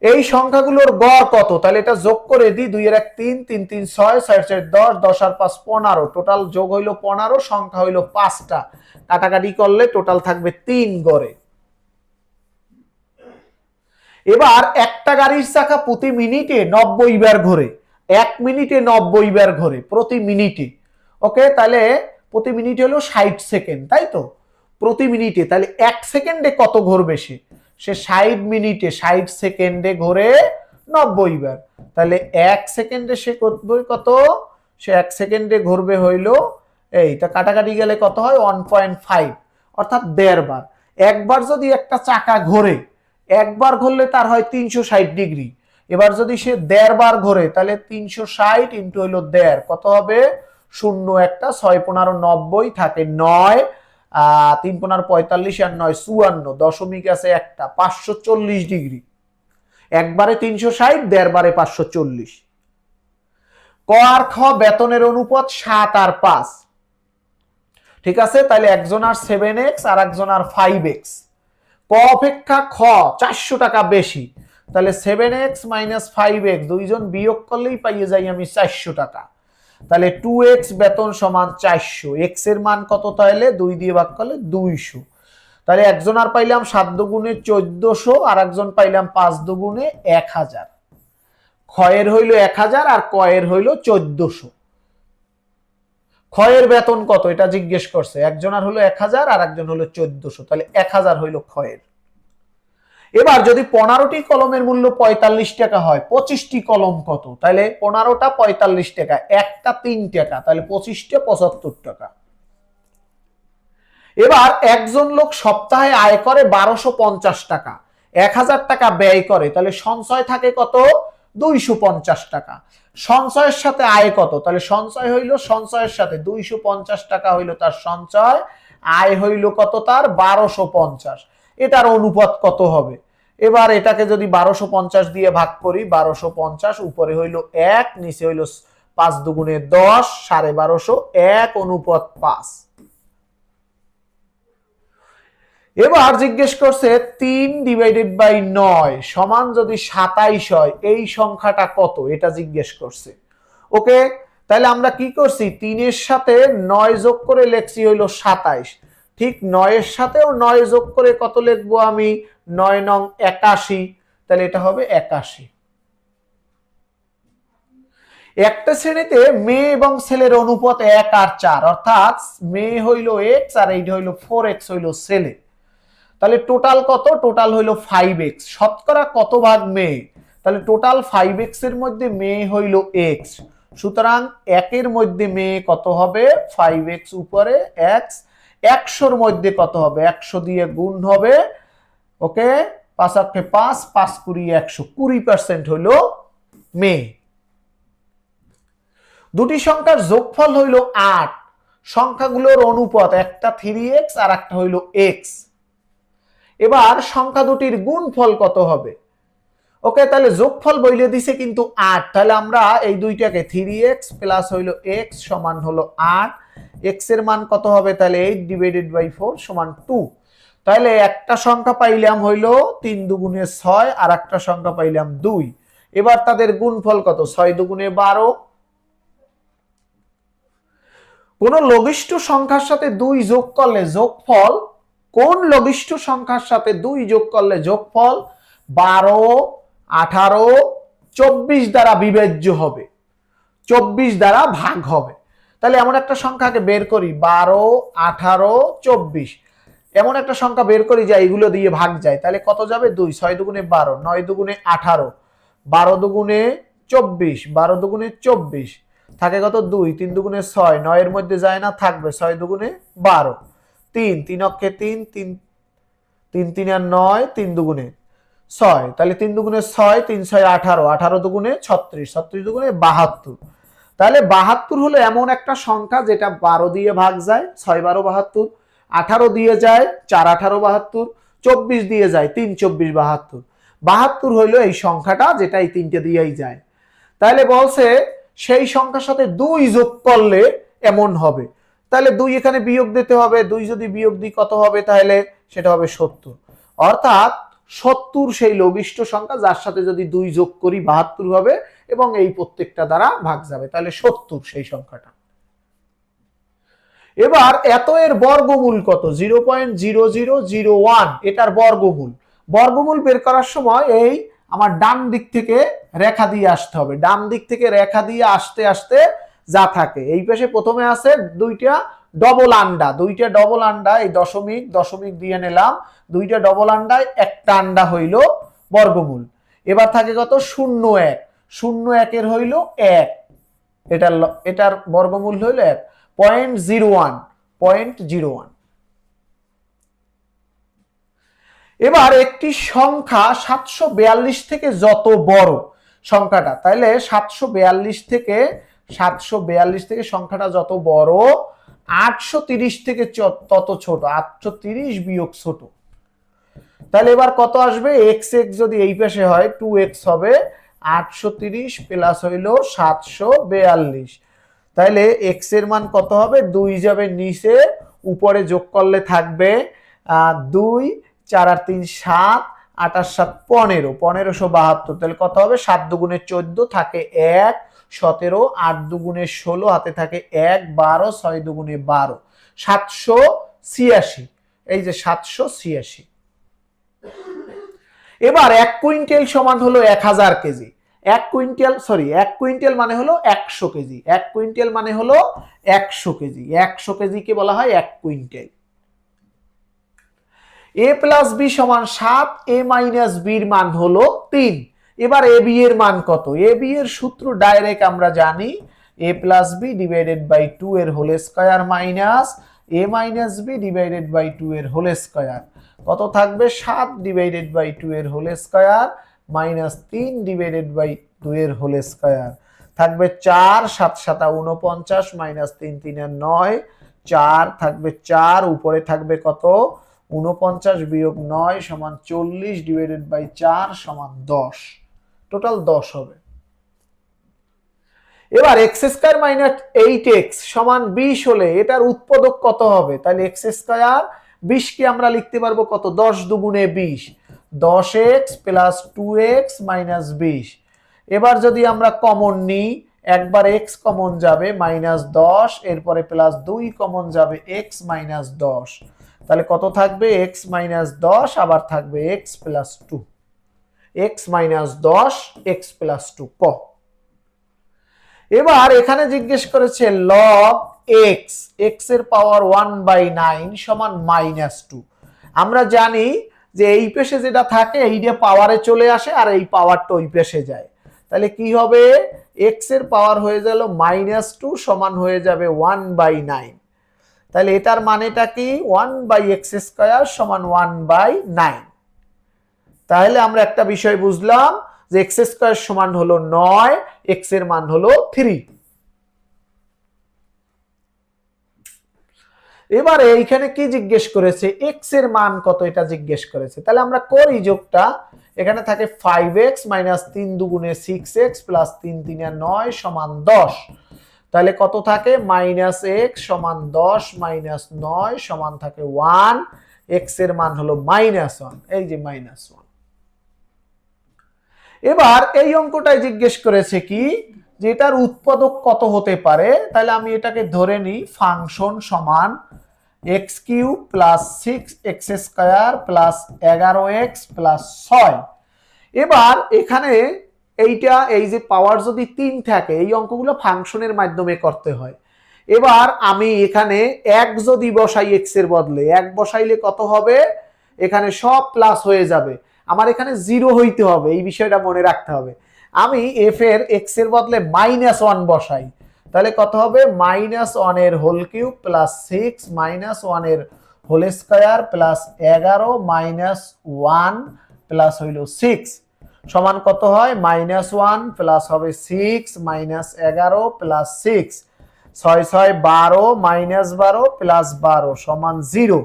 এই সংখ্যাগুলোর গড় কত, তাহলে এটা যোগ করে দিই, 2 এর 1 3, 3 3 6, 6 4 10, 10 আর 5 15, টোটাল যোগ হইলো 15, সংখ্যা হইলো 5টা, কাটাকাটি করলে টোটাল থাকবে 3 গড়ে। এবার একটা গাড়ির চাকা প্রতি মিনিটে 90 বার ঘোরে, 1 মিনিটে 90 বার ঘোরে প্রতি মিনিটে। ওকে, তাহলে প্রতি মিনিটে হলো 60 সেকেন্ড, তাই তো, প্রতি মিনিটে, তাহলে 1 সেকেন্ডে কত ঘুরবে সে 60 মিনিটে 60 সেকেন্ডে ঘোরে 90 বার, তাহলে 1 সেকেন্ডে সে করবে কত, সে 1 সেকেন্ডে ঘুরবে হইলো এইটা, কাটাকাটি গেলে কত হয় 1.5, অর্থাৎ 1.5 বার। একবার যদি একটা চাকা ঘোরে, একবার ঘুরলে তার হয় 360 ডিগ্রি, এবার যদি সে 1.5 বার ঘোরে তাহলে 360 ইন্টু হইলো 1.5, কত হবে 0 একটা 6 15 90 থাকে 9, 3 15 45 আর 9 54, দশমিক আছে একটা, 540 ডিগ্রি। একবারে 360, 1.5 বারে 540। ক আর খ বেতনের অনুপাত 7 আর 5, ঠিক আছে, তাহলে একজন আর 7x আর একজন আর 5x। ক অপেক্ষা খ 400 টাকা বেশি, তাহলে 7x মাইনাস 5x দুইজন বিয়োগ করলেই পাইয়ে যাই আমি 400 টাকা, তাহলে 2x বেতন সমান 400, x এর মান কত, তাহলে 2 দিয়ে ভাগ করলে 200, তাহলে একজন আর পাইলাম 7 দুগুণে 1400 আর একজন পাইলাম 5 দুগুণে 1000। ক্ষয়ের হইল 1000 আর কয়ের হইল 1400। ক্ষয়ের বেতন কত এটা জিজ্ঞেস করছে, একজন আর হলো 1000 আর একজন হলো 1400, তাহলে 1000 হইল ক্ষয়ের। এবার যদি 15টি কলমের মূল্য 45 টাকা হয়, 25টি কলম কত, তাহলে 15টা 45 টাকা, একটা 3 টাকা, তাহলে 25টা 75 টাকা। এবার একজন লোক সপ্তাহে আয় করে 1250 টাকা, 1000 টাকা ব্যয় করে, তাহলে সঞ্চয় থাকে কত 250 টাকা। সঞ্চয়ের সাথে আয় কত, তাহলে সঞ্চয় হইল, সঞ্চয়ের সাথে 250 টাকা হইল তার সঞ্চয়, আয় হইল কত তার 1250, এটার অনুপাত কত হবে। এবার এটাকে যদি 1250 দিয়ে ভাগ করি, 1250 উপরে হইল 1, নিচে হইল 5 দুগুণে 10, 1250, 1 অনুপাত 5। এবার জিজ্ঞেস করছে 3 ডিভাইডেড বাই 9 সমান যদি 27 হয়, এই সংখ্যাটা কত, এটা জিজ্ঞেস করছে। ওকে, তাহলে আমরা কি করছি, 3 এর সাথে 9 যোগ করে লিখছি হইল 27, ঠিক 9 এর সাথেও 9 যোগ করে কত লিখবো আমি, 9 নং 81, তাহলে এটা হবে 81। একটা শ্রেণীতে মেয়ে এবং ছেলের অনুপাত 1 আর 4, অর্থাৎ মেয়ে হইল x আর এইটা হইল 4x হইল ছেলে, তাহলে টোটাল কত, টোটাল হইল 5x। শতকরা কত ভাগ মেয়ে, তাহলে টোটাল 5x এর মধ্যে মেয়ে হইল x, সুতরাং 1 এর মধ্যে মেয়ে কত হবে 5x উপরে x, 100 মধ্যে কত হবে, 100 দিয়ে গুণ হবে। ওকে, 5 8 5, 5 20 100, 20% হইল মেয়ে। দুটি সংখ্যার যোগফল হইল 8, সংখ্যাগুলোর অনুপাত একটা 3x আর একটা হইল x। এবার সংখ্যা দুটির গুণফল কত হবে। ওকে, তাহলে যোগফল বইলে দিছে কিন্তু 8, তাহলে আমরা এই দুইটাকে 3x প্লাস হইল x সমান হলো 8, x এর মান কত হবে, তাহলে 8 ডিভাইডেড বাই 4 সমান 2, তাহলে একটা সংখ্যা পাইলাম হইল 3 দুগুণে 6 আর একটা সংখ্যা পাইলাম 2। এবার তাদের গুণফল কত, 6 দুগুণে 12। কোন লঘিষ্ঠ সংখ্যার সাথে 2 যোগ করলে যোগফল, কোন লঘিষ্ঠ সংখ্যার সাথে 2 যোগ করলে যোগফল 12 18 24 দ্বারা বিভাজ্য হবে, 24 দ্বারা ভাগ হবে। তাহলে এমন একটা সংখ্যাকে বের করি, 12 18 24, এমন একটা সংখ্যা বের করি যা এগুলো দিয়ে ভাগ যায়, তাহলে কত যাবে 2, 6 দুগুণে 12, 9 দুগুণে 18, 12 দুগুণে 24, 12 দুগুণে 24, থাকে কত 2, 3 দুগুণে 6, 9 এর মধ্যে যায় না, থাকবে 6 দুগুণে 12, 3 3 অক্ষে 3 3 3 3 আর 9, 3 দুগুণে 6, তাহলে 3 দুগুণে 6, 3 6 18, 18 দুগুণে 36, 36 দুগুণে 72। তাহলে 72 হলো এমন একটা সংখ্যা যেটা 12 দিয়ে ভাগ যায়, 6 12 72, 18 দিয়ে যায় 4 18 72, 24 দিয়ে যায় 3 24 72। 72 হইলো এই সংখ্যাটা যেটা এই তিনটে দিয়েই যায়। তাহলে বলছে সেই সংখ্যার সাথে 2 যোগ করলে এমন হবে। তাহলে 2 এখানে বিয়োগ দিতে হবে, 2 যদি বিয়োগ দিই কত হবে, তাহলে সেটা হবে 70। অর্থাৎ 70 সেই লঘিষ্ঠ সংখ্যা যার সাথে যদি 2 যোগ করি 72 হবে এবং এই প্রত্যেকটা দ্বারা ভাগ যাবে, তাহলে 70 সেই সংখ্যাটা। এবার এত এর বর্গমূল কত, 0.0001, এটার বর্গমূল। বর্গমূল বের করার সময় এই আমার ডান দিক থেকে রেখা দিয়ে আসতে হবে, ডান দিক থেকে রেখা দিয়ে আসতে আসতে যা থাকে, এই পাশে প্রথমে আছে দুইটা ডবল আন্ডা, দুইটা ডবল আন্ডা, এই দশমিক দশমিক দিয়ে নিলাম, দুইটা ডবল আন্ডায় একটা আন্ডা হইল বর্গমূল। এবার থাকে কত, 0 1, 0 1 এর হইল 1, এটার বর্গমূল হইল 1, 0.01। এবার একটি সংখ্যা 742 থেকে যত বড় সংখ্যাটা, তাহলে 742 থেকে সংখ্যাটা যত বড়, 830 থেকে তত ছোট, 830 বিয়োগ ছোট। তাহলে এবার কত আসবে, এক্স এক্স যদি এই পাশে হয় 2x হবে, 830 প্লাস হইল 742। তাহলে x এর মান কত হবে, 2 যাবে নিচে, উপরে যোগ করলে থাকবে 2, 4 আর 3 7, 8 আর 7 15, 1572। তাহলে কত হবে, 7 দুগুণে 14 থাকে 1, 17, 8 দুগুণে 16 হাতে থাকে 1, 12, 6 দুগুণে 12, 786। এই যে 786। এবার 1 কুইন্টাল সমান হলো 1000 কেজি। 1 কুইন্টাল মানে হলো 100 কেজি। 1 কুইন্টাল মানে হলো 100 কেজি। 100 কেজিকে বলা হয় 1 কুইন্টাল। a প্লাস বি সমান 7, a মাইনাস বির মান হলো 3। এবার এ বি এর মান কত, এ বি এর সূত্র ডাইরেক্ট আমরা জানি, a plus B divided by 2 এর whole square minus a minus B divided by 2 এর হোল স্কয়ার। কত থাকবে, 7 ডিভাইডেড বাই 2 এর whole square minus 3 divided by 2 এর হোল স্কয়ার। থাকবে 4, 7 7 49 মাইনাস 3 3 9, 4 থাকবে 4, উপরে থাকবে কত, 49 বিয়োগ 9 সমান 40 ডিভাইডেড বাই 4 সমান 10, টোটাল 10 হবে। এবার এক্স স্কয়ার মাইনাস 8x সমান 20 হলে এটার উৎপাদক কত হবে, তাহলে এক্স স্কয়ার 20 কে আমরা লিখতে পারবো কত, 10 দুগুণে 20, 10x প্লাস 2x মাইনাস 20। এবার যদি আমরা কমন নিই, একবার x কমন যাবে মাইনাস 10, এরপরে প্লাস 2 কমন যাবে x মাইনাস 10। তাহলে কত থাকবে, x মাইনাস 10, আবার থাকবে x plus 2, x minus 10 x plus 2 ক। এবার এখানে জিজ্ঞেস করেছে লগ x, x এর পাওয়ার 1/9 সমান -2। আমরা জানি যে এই পেশে যেটা থাকে এইটা পাওয়ারে চলে আসে আর এই পাওয়ারটা ওই পেশে যায়। তাহলে কি হবে, x এর পাওয়ার হয়ে গেল -2 সমান হয়ে যাবে 1/9। তাহলে এটার মানেটা কি, 1/x স্কয়ার সমান 1/9। তাহলে আমরা একটা বিষয় বুঝলাম যে x স্কয়ার সমান হলো 9, x এর মান হলো 3। এবারে এইখানে কি জিজ্ঞেস করেছে, x এর মান কত এটা জিজ্ঞেস করেছে। তাহলে আমরা করি যোগটা, এখানে থাকে 5x মাইনাস 3 দুগুণে 6x প্লাস 3 3 9 সমান 10। তাহলে কত থাকে, মাইনাস x সমান 10 মাইনাস 9 সমান থাকে 1, x এর মান হলো -1, এই যে -1। এবার এই অঙ্কটাই জিজ্ঞেস করেছে কি, যে এটার উৎপাদক কত হতে পারে। তাহলে আমি এটাকে ধরে নিই, ফাংশন সমান x³ plus 6x square plus 11x plus 6। এবার এখানে এইটা, এই যে পাওয়ার যদি 3 থাকে, এই অঙ্কগুলো ফাংশনের মাধ্যমে করতে হয়। এবার আমি এখানে 1 যদি বসাই, x এর বদলে 1 বসাইলে কত হবে, এখানে সব প্লাস হয়ে যাবে, আমার এখানে 0 হইতে হবে, এই বিষয়টা মনে রাখতে হবে। আমি f এর x এর বদলে -1 বসাই, তাহলে কত হবে, -1 এর হোল কিউব প্লাস 6 -1 এর হোল স্কয়ার প্লাস 11 -1 প্লাস হইল 6 সমান কত হয় -1 প্লাস হবে 6 -11 প্লাস 6 6 6 12 -12 প্লাস 12 সমান 0।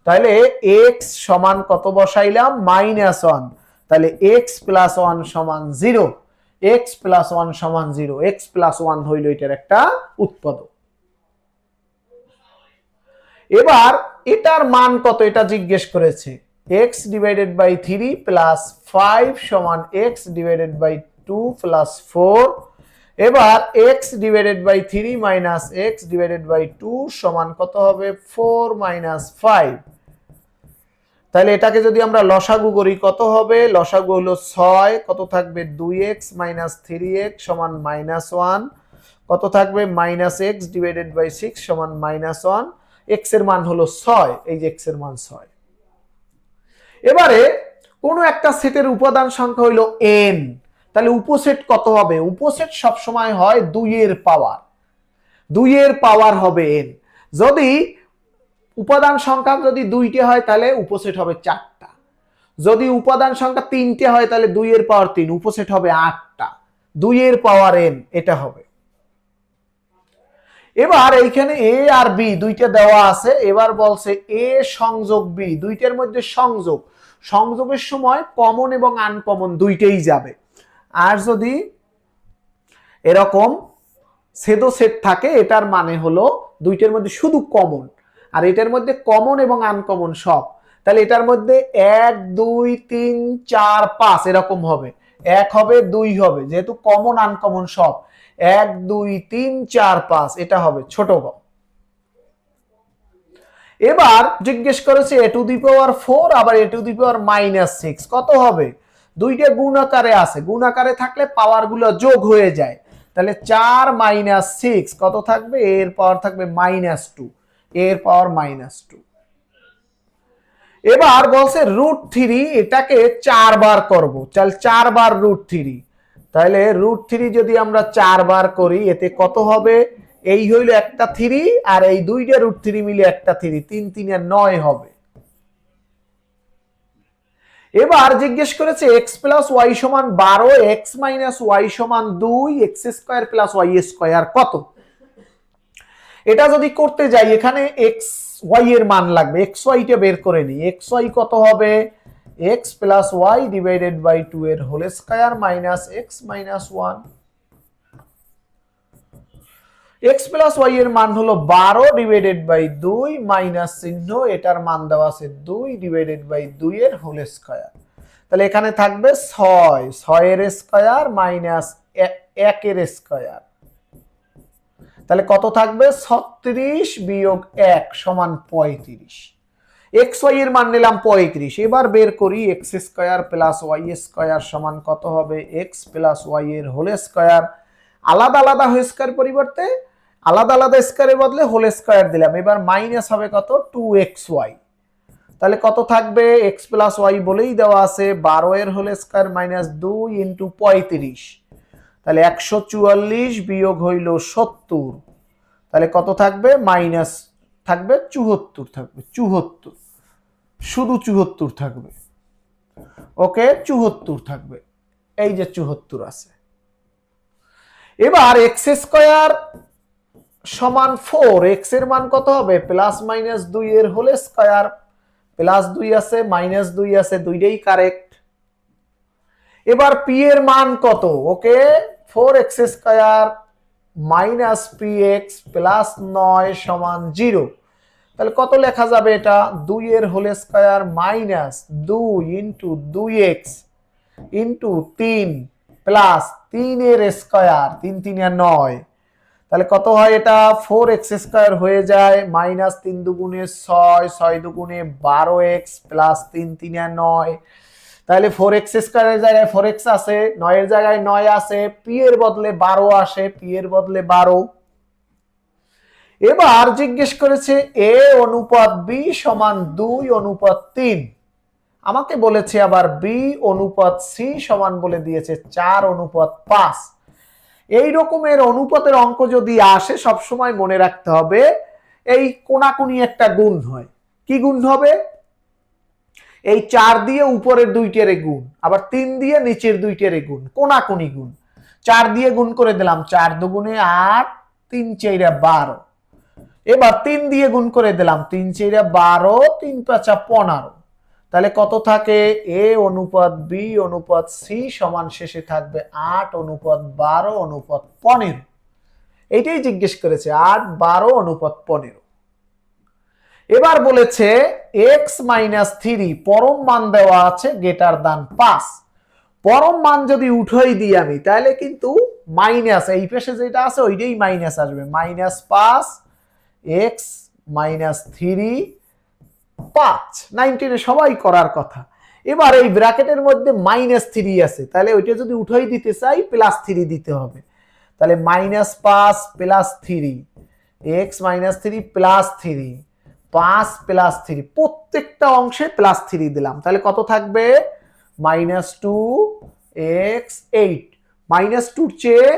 তাহলে x সমান কত বসাইলাম -1, তাহলে x প্লাস 1 সমান 0, x প্লাস 1 সমান 0, x প্লাস 1 হইল এটার একটা উৎপাদক। এবার এটার মান কত এটা জিজ্ঞেস করেছে, x ডিভাইডেড বাই 3 প্লাস 5 সমান x ডিভাইডেড বাই 2 প্লাস 4। এবার x divided by 3 minus x divided by 2 সমান কত হবে 4 মাইনাস 5। তাহলে এটাকে যদি আমরা লসাগু করি কত হবে, লসাগু হলো 6, কত থাকবে 2x মাইনাস 3x সমান -1, কত থাকবে -x ডিভাইডেড বাই 6 সমান -1, x এর মান হলো 6, এই যে x এর মান 6। এবারে কোন একটা সেটের উপাদান সংখ্যা হইলো n, তাহলে উপসেট কত হবে, উপসেট সব সময় হয় 2 এর পাওয়ার, 2 এর পাওয়ার হবে n। যদি উপাদান সংখ্যা যদি 2টে হয় তাহলে উপসেট হবে 4টা, যদি উপাদান সংখ্যা 3টে হয় তাহলে 2 এর পাওয়ার 3, উপসেট হবে 8টা, 2 এর পাওয়ার n এটা হবে। এবার এইখানে a আর b দুইটা দেওয়া আছে, এবার বলছে a সংযোগ b, দুইটার মধ্যে সংযোগ, সংযোগের সময় কমন এবং আনকমন দুইটাই যাবে। আর যদি এরকম সেদো সেট থাকে এটার মানে হলো দুইটার মধ্যে শুধু কমন, আর এটার মধ্যে কমন এবং আনকমন সব, তাহলে এটার মধ্যে 1 2 3 4 5 এরকম হবে, 1 হবে 2 হবে, যেহেতু কমন আনকমন সব 1 2 3 4 5 এটা হবে ছোট গ। এবার জিজ্ঞেস করেছে a টু দি পাওয়ার 4 আবার a টু দি পাওয়ার -6 কত হবে, দুইটা গুণ আকারে আছে, গুণ আকারে থাকলে পাওয়ার গুলো যোগ হয়ে যায়, তাহলে 4 - 6 কত থাকবে, এর পাওয়ার থাকবে -2, এর পাওয়ার -2। এবার বলছে √3, এটাকে 4 বার করব, চল 4 বার √3, তাহলে √3 যদি আমরা 4 বার করি এতে কত হবে, এই হইল একটা 3 আর এই দুইটা √3 মিলে একটা 3, 3 3 আর 9 হবে। এবার জিজ্ঞেস করেছে x প্লাস y সমান 12, x মাইনাস y সমান 2, x square plus y square কত। এটা যদি করতে যাই এখানে x y এর মান লাগবে, x y টা বের করে নি, x y কত হবে x plus y divided by 2 এর whole square minus x minus 1। x plus y এর মান হলো 12 ডিভাইডেড বাই 2 মাইনাস চিহ্ন, এটার মান দেওয়া আছে 2 ডিভাইডেড বাই 2 এর হোল স্কয়ার, তাহলে এখানে থাকবে 6, 6 এর স্কয়ার মাইনাস 1 এর স্কয়ার, তাহলে কত থাকবে 36 বিয়োগ 1 সমান 35। x y এর মান নিলাম 35, এবার বের করি x square plus y square সমান কত হবে x প্লাস y এর হোল স্কয়ার, আলাদা আলাদা হোল স্কয়ার পরিবর্তে আলাদা আলাদা স্কয়ারের বদলে হোল স্কয়ার দিলাম, এবার মাইনাস হবে কত 2xy, তাহলে কত থাকবে x প্লাস y বলেই দেওয়া আছে 12 এর হোল স্কয়ার মাইনাস 2 ইনটু 35, তাহলে 144 বিয়োগ হইল 70, তাহলে কত থাকবে মাইনাস থাকবে 74, থাকবে 74, শুধু 74 থাকবে, ওকে 74 থাকবে, এই যে 74 আছে। এবার x স্কয়ার সমান 4, x এর মান কত হবে প্লাস মাইনাস 2 এর হোল স্কয়ার, প্লাস 2 আছে মাইনাস 2 আছে দুইটাই কারেক্ট। এবার p এর মান কত, ওকে 4x square minus px plus 9 সমান 0, তাহলে কত লেখা যাবে এটা 2 এর whole square minus 2 into 2x into 3 plus 3 এর স্কয়ার, 3 3 আর 9, তাহলে কত হয় এটা 4x স্কয়ার হয়ে যায় মাইনাস 3 দুগুণে 6, 6 দুগুণে 12x প্লাস 3 3 আর 9, তাহলে 4x স্কয়ারের জায়গায় 4x আছে, 9 এর জায়গায় 9 আছে, p এর বদলে 12 আসে, p এর বদলে 12। এবার জিজ্ঞেস করেছে a অনুপাত b সমান 2 অনুপাত 3, আমাকে বলেছে আবার b অনুপাত c সমান বলে দিয়েছে 4 অনুপাত 5। এই রকমের অনুপাতের অঙ্ক যদি আসে সব সময় মনে রাখতে হবে এই কোনাকুনি একটা গুণ হয়, কি গুণ হবে, এই 4 দিয়ে উপরের দুইটারে গুণ, আবার 3 দিয়ে নিচের দুইটারে গুণ, কোনাকুনি গুণ। 4 দিয়ে গুণ করে দিলাম, 4 দুগুণে 8, 3 4 12। এবার 3 দিয়ে গুণ করে দিলাম, 3 4 12, 3 5 15। তাহলে কত থাকে? এ অনুপাত বি অনুপাত সি সমান শেষে থাকবে 8 অনুপাত 12 অনুপাত 15। এইটাই জিজ্ঞেস করেছে, 8 12 অনুপাত 15। এবার বলেছে x-3 পরম মান দেওয়া আছে গ্রেটার দ্যান 5। পরম মান যদি উঠাই দিই আমি, তাহলে কিন্তু মাইনাস এই পাশে যেটা আছে ওইটাই মাইনাস আসবে, -5 x-3 5। 19 সবাই করার কথা। এবার এই ব্র্যাকেটের মধ্যে -3 আছে, তাহলে ওইটা যদি উঠাই দিতে চাই +3 দিতে হবে। তাহলে -5 + 3 x-3 + 3 5 + 3, প্রত্যেকটা অংশে +3 দিলাম। তাহলে কত থাকবে? -2 x 8। -2 চেয়ে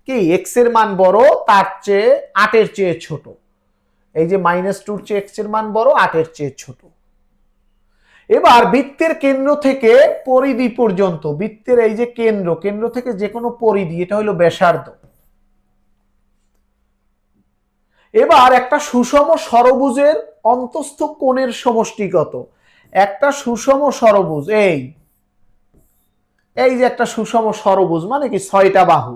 কি x এর মান বড়, তার চেয়ে 8 এর চেয়ে ছোট। এই যে -2 চেয়ে x এর মান বড়, 8 এর চেয়ে ছোট। এবার বৃত্তের কেন্দ্র থেকে পরিধি পর্যন্ত, বৃত্তের এই যে কেন্দ্র থেকে যে কোনো পরিধি, এটা হলো ব্যাসার্ধ। এবার একটা সুষম ষড়ভুজের অন্তস্থ কোণের সমষ্টি কত? একটা সুষম ষড়ভুজ, এই যে একটা সুষম ষড়ভুজ মানে কি 6টা বাহু,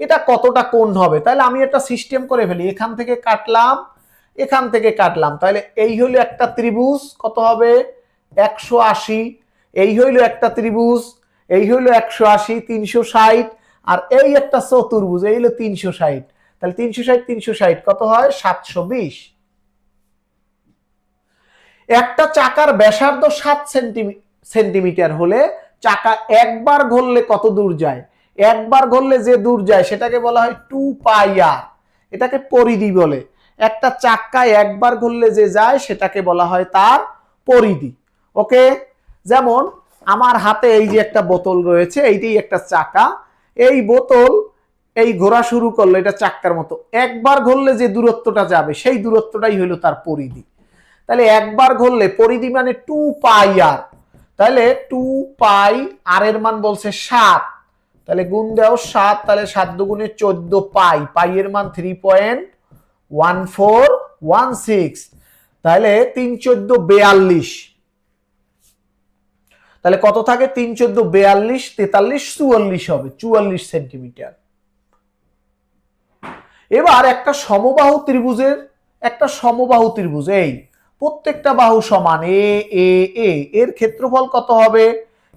এটা কতটা কোণ হবে? তাহলে আমি একটা সিস্টেম করে ফেলি, এখান থেকে কাটলাম, এখান থেকে কাটলাম, তাহলে এই হইলো একটা ত্রিভুজ, কত হবে? 180। এই হইলো একটা ত্রিভুজ, এই হইলো 180 360, আর এই একটা চতুর্ভুজ, এই হলো 360। তাহলে 360 360 কত হয়? 720। একটা চাকার ব্যাসার্ধ 7 সেন্টিমিটার হলে চাকা একবার ঘুরলে কত দূর যায়? একবার ঘুরলে যে দূর যায় সেটাকে বলা হয় 2πr, এটাকে পরিধি বলে। একটা চাকায় একবার ঘুরলে যে যায় সেটাকে বলা হয় তার পরিধি। ওকে, যেমন আমার হাতে এই যে একটা বোতল রয়েছে, এইটাই একটা চাকা। এই বোতল এই ঘোরা শুরু করলো, এটা চাক্কার মতো, একবার ঘুরলে যে দূরত্বটা যাবে সেই দূরত্বটাই হলো তার পরিধি। তাহলে একবার ঘুরলে পরিধি মানে 2πr, তাহলে 2πr এর মান বলছে 7, তাহলে গুণ দাও 7, তাহলে 7 দুগুণে 14 পাই, পাই এর মান 3.1416, তাহলে 3 14 42। তাহলে কত থাকে? 3 14 42 43 44 হবে, 44 সেন্টিমিটার। এবার একটা সমবাহু ত্রিভুজ, এই প্রত্যেকটা বাহু সমান এ এ এ, এর ক্ষেত্রফল কত হবে?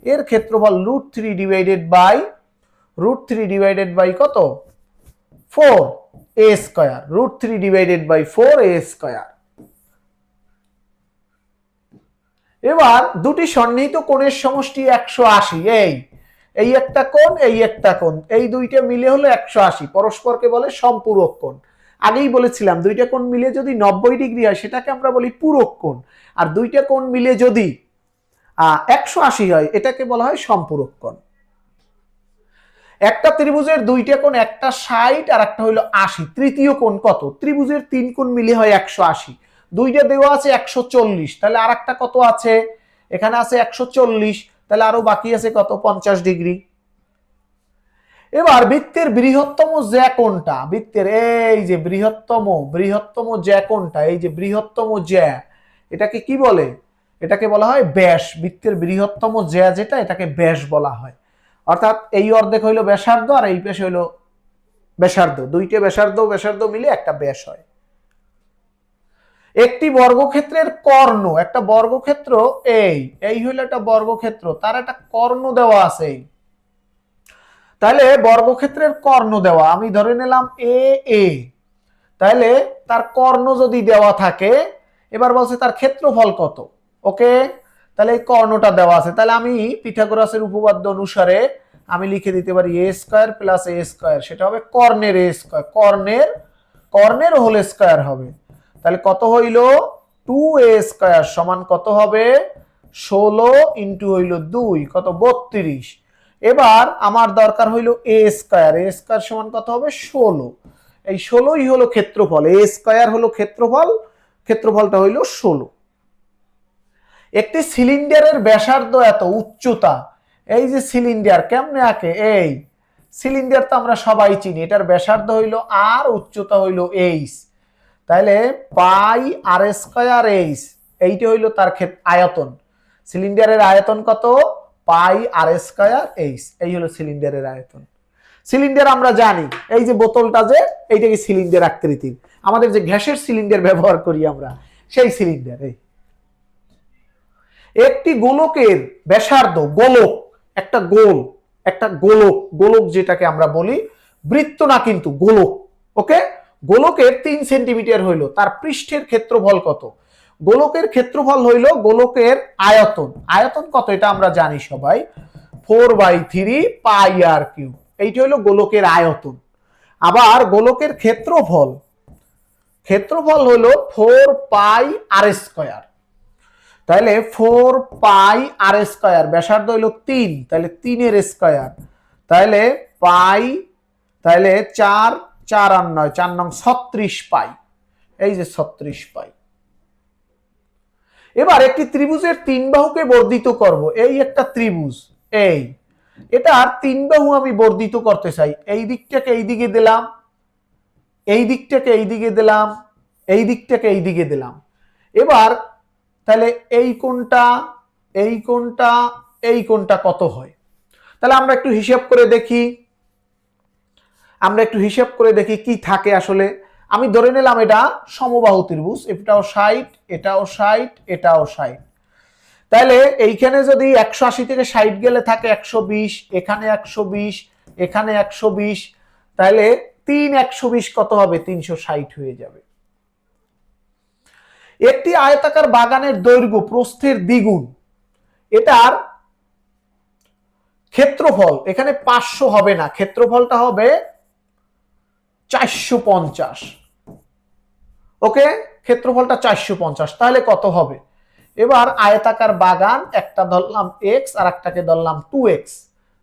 এর ক্ষেত্রফল √3 ডিভাইডেড বাই কত? 4a square, √3 divided by 4a square. এবার দুটি সন্নিহিত কোণের সমষ্টি 180, এই একটা কোণ, এই একটা কোণ, এই দুইটা মিলে হলো 180, পরস্পরকে বলে সম্পূরক কোণ। আগেই বলেছিলাম দুইটা কোণ মিলে যদি 90 ডিগ্রি হয় সেটাকে আমরা বলি পূরক কোণ, আর দুইটা কোণ মিলে যদি 180 হয় এটাকে বলা হয় সম্পূরক কোণ। একটা ত্রিভুজের দুইটা কোণ, একটা 60 আর একটা হলো 80, তৃতীয় কোণ কত? ত্রিভুজের 3 কোণ মিলে হয় 180, দুইটা দেওয়া আছে 140, তাহলে আর একটা কত আছে? এখানে আছে 140, তাহলে আরো বাকি আছে কত? 50 ডিগ্রি। এবার বৃত্তের বৃহত্তম জ্যা কোণটা, বৃত্তের এই যে বৃহত্তম জ্যা কোণটা, এই যে বৃহত্তম জ্যা, এটাকে কি বলে? এটাকে বলা হয় ব্যাস। বৃত্তের বৃহত্তম জ্যা যেটা, এটাকে ব্যাস বলা হয়। অর্থাৎ এই অর্ধেক হইলো ব্যাসার্ধ আর এই পাশে হইলো ব্যাসার্ধ, দুইটা ব্যাসার্ধ মিলে একটা ব্যাস হয়। একটি বর্গক্ষেত্রের কর্ণ, একটা বর্গক্ষেত্র এই হইলো একটা বর্গক্ষেত্র, তার একটা কর্ণ দেওয়া আছে। তাহলে বর্গক্ষেত্রের কর্ণ দেওয়া, আমি ধরে নিলাম এ, তাহলে তার কর্ণ যদি দেওয়া থাকে, এবার বলছে তার ক্ষেত্রফল কত। ওকে, তাহলে এই কর্ণটা দেওয়া আছে, তাহলে আমি পিথাগোরাসের উপপাদ্য অনুসারে আমি লিখে দিতে পারি a square plus a square, সেটা হবে কর্ণের a স্কয়ার, কর্ণের হোল স্কয়ার হবে। তাহলে কত হইল? 2a স্কয়ার সমান কত হবে? 16 ইন্টু হইল 2 কত? 32। এবার আমার দরকার হইল a স্কয়ার সমান কত হবে? 16। এই 16ই হলো ক্ষেত্রফল, a স্কয়ার হলো ক্ষেত্রফলটা হইল 16। একটি সিলিন্ডারের ব্যাসার্ধ এত, উচ্চতা, এই যে সিলিন্ডার কেমনে আঁকে, এই সিলিন্ডার তো আমরা সবাই চিনি, এটার ব্যাসার্ধ হইল আর, উচ্চতা হইল এইচ, তাহলে পাই আর স্কয়ার এইচ, এইটা হইল তার আয়তন। সিলিন্ডারের আয়তন কত? পাই আর স্কয়ার এইচ, এই হলো সিলিন্ডারের আয়তন। সিলিন্ডার আমরা জানি, এই যে বোতলটা যে এইটাকে সিলিন্ডার আকৃতির, আমাদের যে গ্যাসের সিলিন্ডার ব্যবহার করি আমরা, সেই সিলিন্ডার। এই একটি গোলকের ব্যাসার্ধ, গোলক একটা গোল, একটা গোলক, গোলক যেটাকে আমরা বলি, বৃত্ত না কিন্তু গোলক, ওকে, গোলকের 3 সেন্টিমিটার হইল, তার পৃষ্ঠের ক্ষেত্রফল কত? গোলকের ক্ষেত্রফল হইল গোলকের আয়তন, আয়তন কত এটা আমরা জানি সবাই, 4/3 পাই আর কিউব, এইটা হইল গোলকের আয়তন। আবার গোলকের ক্ষেত্রফল, ক্ষেত্রফল হলো 4 পাই আর স্কয়ার, তাহলে 4 পাই আর স্কয়ার, ব্যাসার্ধ হইল 3, তাহলে 3 এর স্কয়ার, তাহলে পাই, তাহলে 4 4 আর 9 4 নং 36 পাই, এই যে 36 পাই। এবার একটি ত্রিভুজের 3 বাহুকে বর্ধিত করব, এই একটা ত্রিভুজ, এই এটার 3 বাহু আমি বর্ধিত করতে চাই, এই দিকটাকে এই দিকে দিলাম, এই দিকটাকে এই দিকে দিলাম, এই দিকটাকে এই দিকে দিলাম। এবার তাহলে এই কোণটা, এই কোণটা, এই কোণটা কত হয়? তাহলে আমরা একটু হিসাব করে দেখি, আমরা একটু হিসাব করে দেখি কি থাকে আসলে। আমি ধরে নিলাম এটা সমবাহু ত্রিভুজ, এটাও 60, এটাও 60, এটাও 60, তাহলে এইখানে যদি 180 থেকে 60 গেলে থাকে 120, এখানে 120, এখানে 120, তাহলে 3 120 কত হবে? 360 হয়ে যাবে। একটি আয়তাকার বাগানের দৈর্ঘ্য প্রস্থের দ্বিগুণ, এটার ক্ষেত্রফল এখানে 500 হবে না, ক্ষেত্রফলটা হবে 450, ওকে, ক্ষেত্রফলটা 450, তাহলে কত হবে? এবার আয়তাকার বাগান, একটা ধরলাম x আর একটাকে ধরলাম 2x,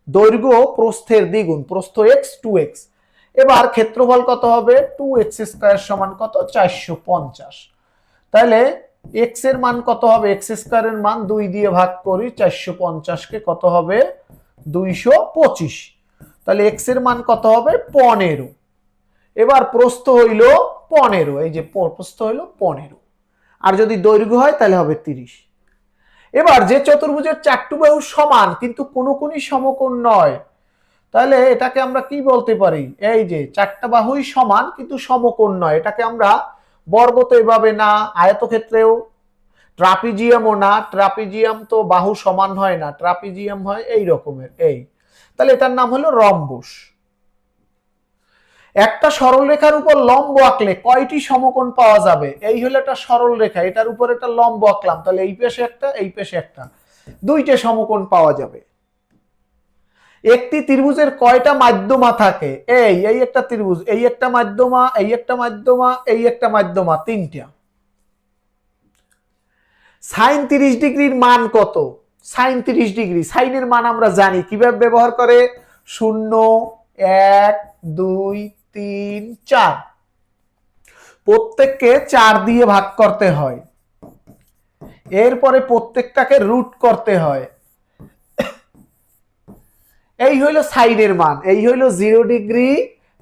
দৈর্ঘ্য প্রস্থের দ্বিগুণ, প্রস্থ x 2x, এবার ক্ষেত্রফল কত হবে? 2x স্কয়ার সমান কত? 450, তাহলে x এর মান কত হবে? x স্কয়ারের মান 2 দিয়ে ভাগ করি, 450 কে কত হবে? 225, তাহলে x এর মান কত হবে? 15, এবার প্রস্থ হইল 15, এই যে প্রস্থ হইল 15, আর যদি দৈর্ঘ্য হয় তাহলে হবে 30। এবার যে চতুর্ভুজের 4টি বাহু সমান কিন্তু কোনো কোণই সমকোণ নয়, তাহলে এটাকে আমরা কি বলতে পারি? এই যে 4টা বাহুই সমান কিন্তু সমকোণ নয়, এটাকে আমরা বর্গ তো এভাবে না, আয়তক্ষেত্রেও, ট্রাপিজিয়ামও না, ট্রাপিজিয়াম তো বাহু সমান হয় না, ট্রাপিজিয়াম হয় এই রকমের, এই, তাহলে এটার নাম হলো রম্বস। একটা সরল রেখার উপর লম্ব আঁকলে কয়টি সমকোণ পাওয়া যাবে? এই হলো একটা সরল রেখা, এটার উপর একটা লম্ব আঁকলাম, তাহলে এই পাশে একটা, এই পাশে একটা, 2টে সমকোণ পাওয়া যাবে। একটি ত্রিভুজের কয়টা মাধ্যমা থাকে? এই এই একটা ত্রিভুজ, এই একটা মাধ্যমা, এই একটা মাধ্যমা, এই একটা মাধ্যমা, 3টা। সাইন 30 ডিগ্রির মান কত? সাইন 30 ডিগ্রি, সাইনের মান আমরা জানি, কিভাবে ব্যবহার করে? 0 1 2 3 4, প্রত্যেককে 4 দিয়ে ভাগ করতে হয়, এরপরে প্রত্যেকটাকে রুট করতে হয়, এই হইল সাইনের মান, এই হইল 0 ডিগ্রি,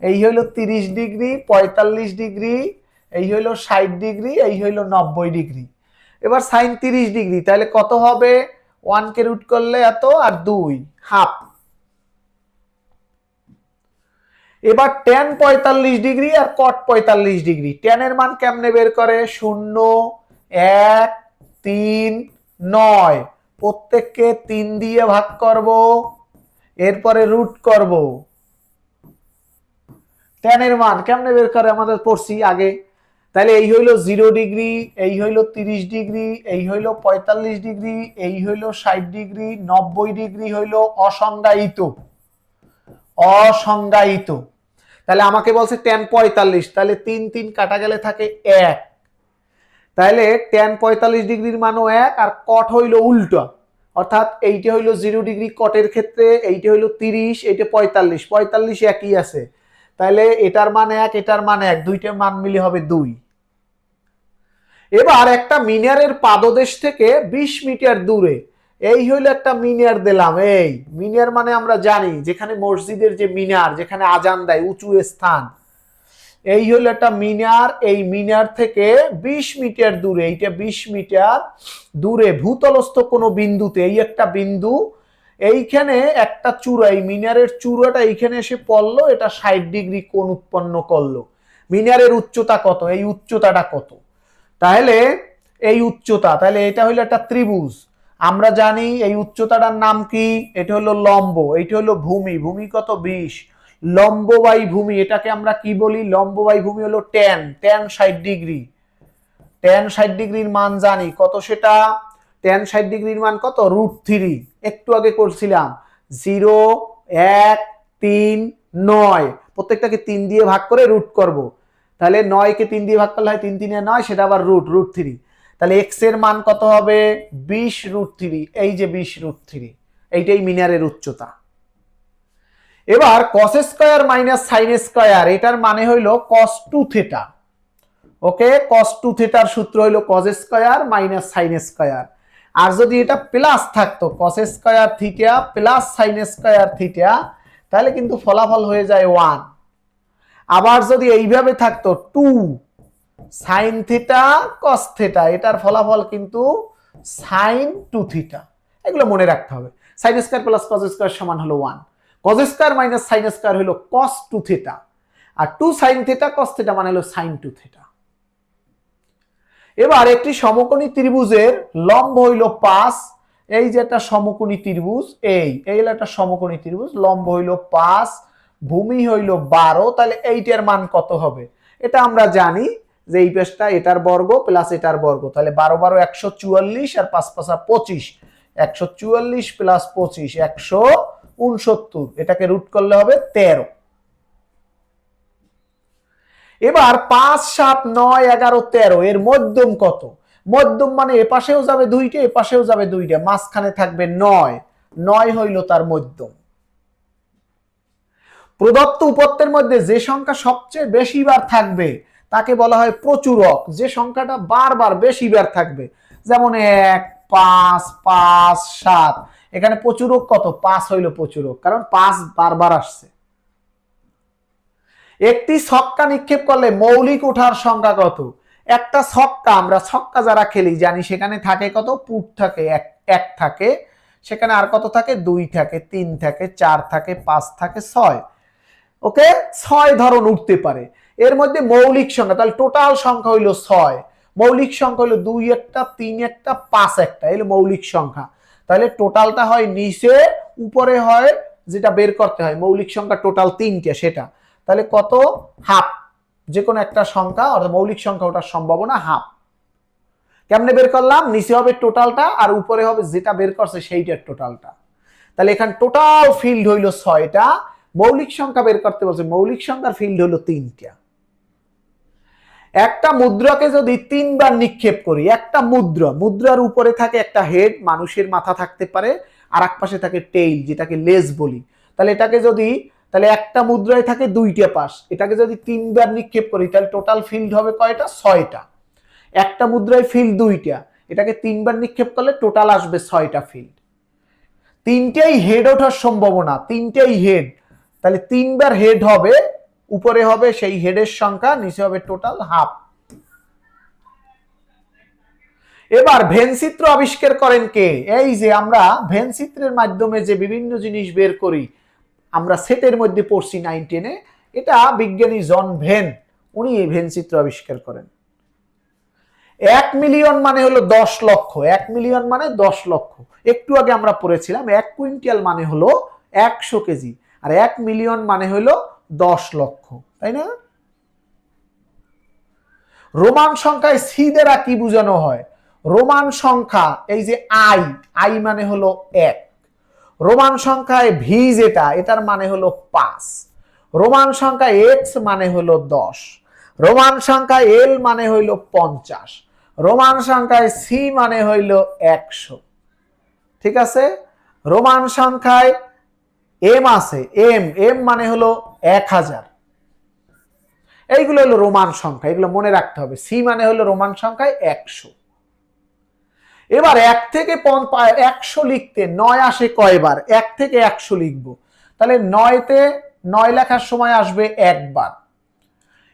এই হইল 30 ডিগ্রি, 45 ডিগ্রি, এই হইল 60 ডিগ্রি, এই হইল 90 ডিগ্রি। এবার সাইন 30 ডিগ্রি, তাহলে কত হবে? 1 কে রুট করলে এত, আর 2 হাফ। এবার ট্যান 45 ডিগ্রি আর কট 45 ডিগ্রি, ট্যানের মান কেমনে বের করে? 0 1 3 9, প্রত্যেককে 3 দিয়ে ভাগ করব, এরপরে রুট করব। ট্যানের মান কেমনে বের করে আমাদের পড়ছি আগে, তাহলে এই হইল 0 ডিগ্রি, এই হইল 30 ডিগ্রি, এই হইল 45 ডিগ্রি, এই হইল 60 ডিগ্রি, 90 ডিগ্রি হইল অসংজ্ঞায়িত, অসংজ্ঞায়িত। তাহলে আমাকে বলছে ট্যান 45, তাহলে 3 3 কাটা গেলে থাকে 1, তাহলে ট্যান 45 ডিগ্রির মানও 1, আর কট হইল উল্টা, অর্থাৎ এইটা হইল 0 ডিগ্রি কটের ক্ষেত্রে, এইটা হইল 30, এইটা 45, 45 একই আছে, তাহলে এটার মান 1, এটার মান 1, দুইটার মান মিলে হবে 2। এবার একটা মিনারের পাদদেশ থেকে 20 মিটার দূরে, এই হইলো একটা মিনার দিলাম। এই মিনার মানে আমরা জানি যেখানে মসজিদের যে মিনার, যেখানে আজান দেয়, উঁচু স্থান, এই হলো একটা মিনার। এই মিনার থেকে 20 মিটার দূরে, এইটা 20 মিটার দূরে ভূতলস্থ কোনো বিন্দুতে, এই একটা বিন্দু, এইখানে একটা চূড়া, এই মিনারের চূড়াটা এইখানে এসে পড়লো, এটা 60 ডিগ্রি কোণ উৎপন্ন করলো। মিনারের উচ্চতা কত? এই উচ্চতাটা কত? তাহলে এই উচ্চতা, তাহলে এটা হলো একটা ত্রিভুজ। আমরা জানি এই উচ্চতাটার নাম কি? এটা হলো লম্ব, এইটা হলো ভূমি। ভূমি কত? 20। লম্ব বাই ভূমি, এটাকে আমরা কি বলি? লম্ব বাই ভূমি হলো ট্যান। Tan 60 degree. ট্যান 60 ডিগ্রির মান জানি কত সেটা? ট্যান 60 ডিগ্রির মান কত? √3। একটু আগে করছিলাম 0, 1, 3, 9, প্রত্যেকটাকে 3 দিয়ে ভাগ করে রুট করব। তাহলে 9 কে 3 দিয়ে ভাগ করলে হয় 3 3 9, সেটা আবার √3। তাহলে x এর মান কত হবে? 20√3। এই যে 20√3, এইটাই মিনারের উচ্চতা। এবার cos square minus sine square, এটার মানে হইলো cos 2 থিটা। ওকে, cos 2 থিটার সূত্র হইলো cos square minus sine square. আর যদি এটা প্লাস থাকতো cos square theta plus sine square theta, তাহলে কিন্তু ফলাফল হয়ে যায় 1। আবার যদি এইভাবে থাকতো 2 সাইন থিটা cos থিটা, এটার ফলাফল কিন্তু সাইন 2 থিটা। এগুলো মনে রাখতে হবে। Sine square plus cos square সমান হলো 1। cos square minus sine square হলো cos 2 থিটা, আর 2 সাইন থিটা cos থিটা মানে হলো সাইন 2 থিটা। এবার একটি সমকোণী ত্রিভুজের লম্ব হইল 5। এই যে একটা সমকোণী ত্রিভুজ, এই হলো একটা সমকোণী ত্রিভুজ, লম্ব হইল 5, ভূমি হইল 12, তাহলে এইটার মান কত হবে? এটা আমরা জানি যে এই পেশটা এটার বর্গ প্লাস এটার বর্গ, তাহলে 12 12 144 আর 5 5 25, 144 প্লাস 25 169, এটাকে রুট করলে হবে 13। এবার 5 7 9 11 13 এর মধ্যম কত? মধ্যম মানে এপাশেও যাবে দুইটা, এপাশেও যাবে দুইটা, মাঝখানে থাকবে 9। 9 হইল তার মধ্যম। প্রদত্ত উপাত্তের মধ্যে যে সংখ্যা সবচেয়ে বেশি বার থাকবে তাকে বলা হয় প্রচুরক। যে সংখ্যাটা বারবার বেশি বার থাকবে, যেমন 1 5 5 7, এখানে প্রচুরক কত? 5 হইল প্রচুরক, কারণ 5 বারবার আসছে। একটি ছক্কা নিক্ষেপ করলে মৌলিক ওঠার সংখ্যা কত? একটা ছক্কা, আমরা ছক্কা যারা খেলি জানি সেখানে থাকে কত? পুট থাকে, এক থাকে, সেখানে আর কত থাকে? 2 থাকে, 3 থাকে, 4 থাকে, 5 থাকে, 6। ওকে, 6 ধরন উঠতে পারে। এর মধ্যে মৌলিক সংখ্যা, তাহলে টোটাল সংখ্যা হইল 6। মৌলিক সংখ্যা হইল 2 একটা, 3 একটা, 5 একটা, এগুলো মৌলিক সংখ্যা। তাহলে টোটালটা হয় নিচে, উপরে হয় যেটা বের করতে হয় মৌলিক সংখ্যা টোটাল 3টে, সেটা তাহলে কত? হাফ। যে কোনো একটা সংখ্যা অর্থাৎ মৌলিক সংখ্যা ওটার সম্ভাবনা হাফ। কেমনে বের করলাম? নিচে হবে টোটালটা আর উপরে হবে যেটা বের করছে সেইটার টোটালটা। তাহলে এখানে টোটাল ফিল্ড হইল 6টা, মৌলিক সংখ্যা বের করতে বলছে, মৌলিক সংখ্যার ফিল্ড হইল 3টা। একটা মুদ্রাকে যদি 3 বার নিক্ষেপ করি, একটা মুদ্রার উপরে থাকে একটা হেড, মানুষের মাথা থাকতে পারে, আর এক পাশে থাকে টেইল, যেটাকে লেজ বলি। তাহলে এটাকে যদি, তাহলে একটা মুদ্রায় থাকে 2টা পাশ, এটাকে যদি 3 বার নিক্ষেপ করি তাহলে টোটাল ফিল্ড হবে কয়টা? 6টা। একটা মুদ্রায় ফিল্ড 2টা, এটাকে 3 বার নিক্ষেপ করলে টোটাল আসবে 6টা ফিল্ড। 3টেই হেড ওঠার সম্ভাবনা, 3টেই হেড, তাহলে 3 বার হেড হবে, উপরে হবে সেই হেডের সংখ্যা, নিচে হবে টোটাল হাফ। এবার ভেনচিত্র আবিষ্কার করেন কে? এই যে আমরা ভেনচিত্রের মাধ্যমে যে বিভিন্ন জিনিস বের করি, আমরা সেটের মধ্যে পড়ছি 9 10-এ, এটা বিজ্ঞানী জন ভেন, উনি এই ভেনচিত্র আবিষ্কার করেন। 1 মিলিয়ন মানে হলো 10 লক্ষ, 1 মিলিয়ন মানে 10 লক্ষ। একটু আগে আমরা পড়েছিলাম 1 কুইন্টাল মানে হলো 100 কেজি, আর 1 মিলিয়ন মানে হলো 10 লক্ষ, তাই না? রোমান সংখ্যায় সি দ্বারা কি বোঝানো হয়? রোমান সংখ্যা, এই যে আই, আই মানে হলো 1। রোমান সংখ্যায় ভি যেটা, এটার মানে হলো 5। রোমান সংখ্যা এক্স মানে হলো 10। রোমান সংখ্যা এল মানে হইল 50। রোমান সংখ্যায় সি মানে হইল 100। ঠিক আছে? রোমান সংখ্যায় এম আছে, এম, এম মানে হলো 1000। এইগুলো হলো রোমান সংখ্যা, এগুলো মনে রাখতে হবে। সি মানে হলো রোমান সংখ্যায় 100। এবার 1 থেকে 100 লিখতে 9 আসে কয়বার? 1 থেকে 100 লিখবো, তাহলে 9তে 9 লেখার সময় আসবে একবার।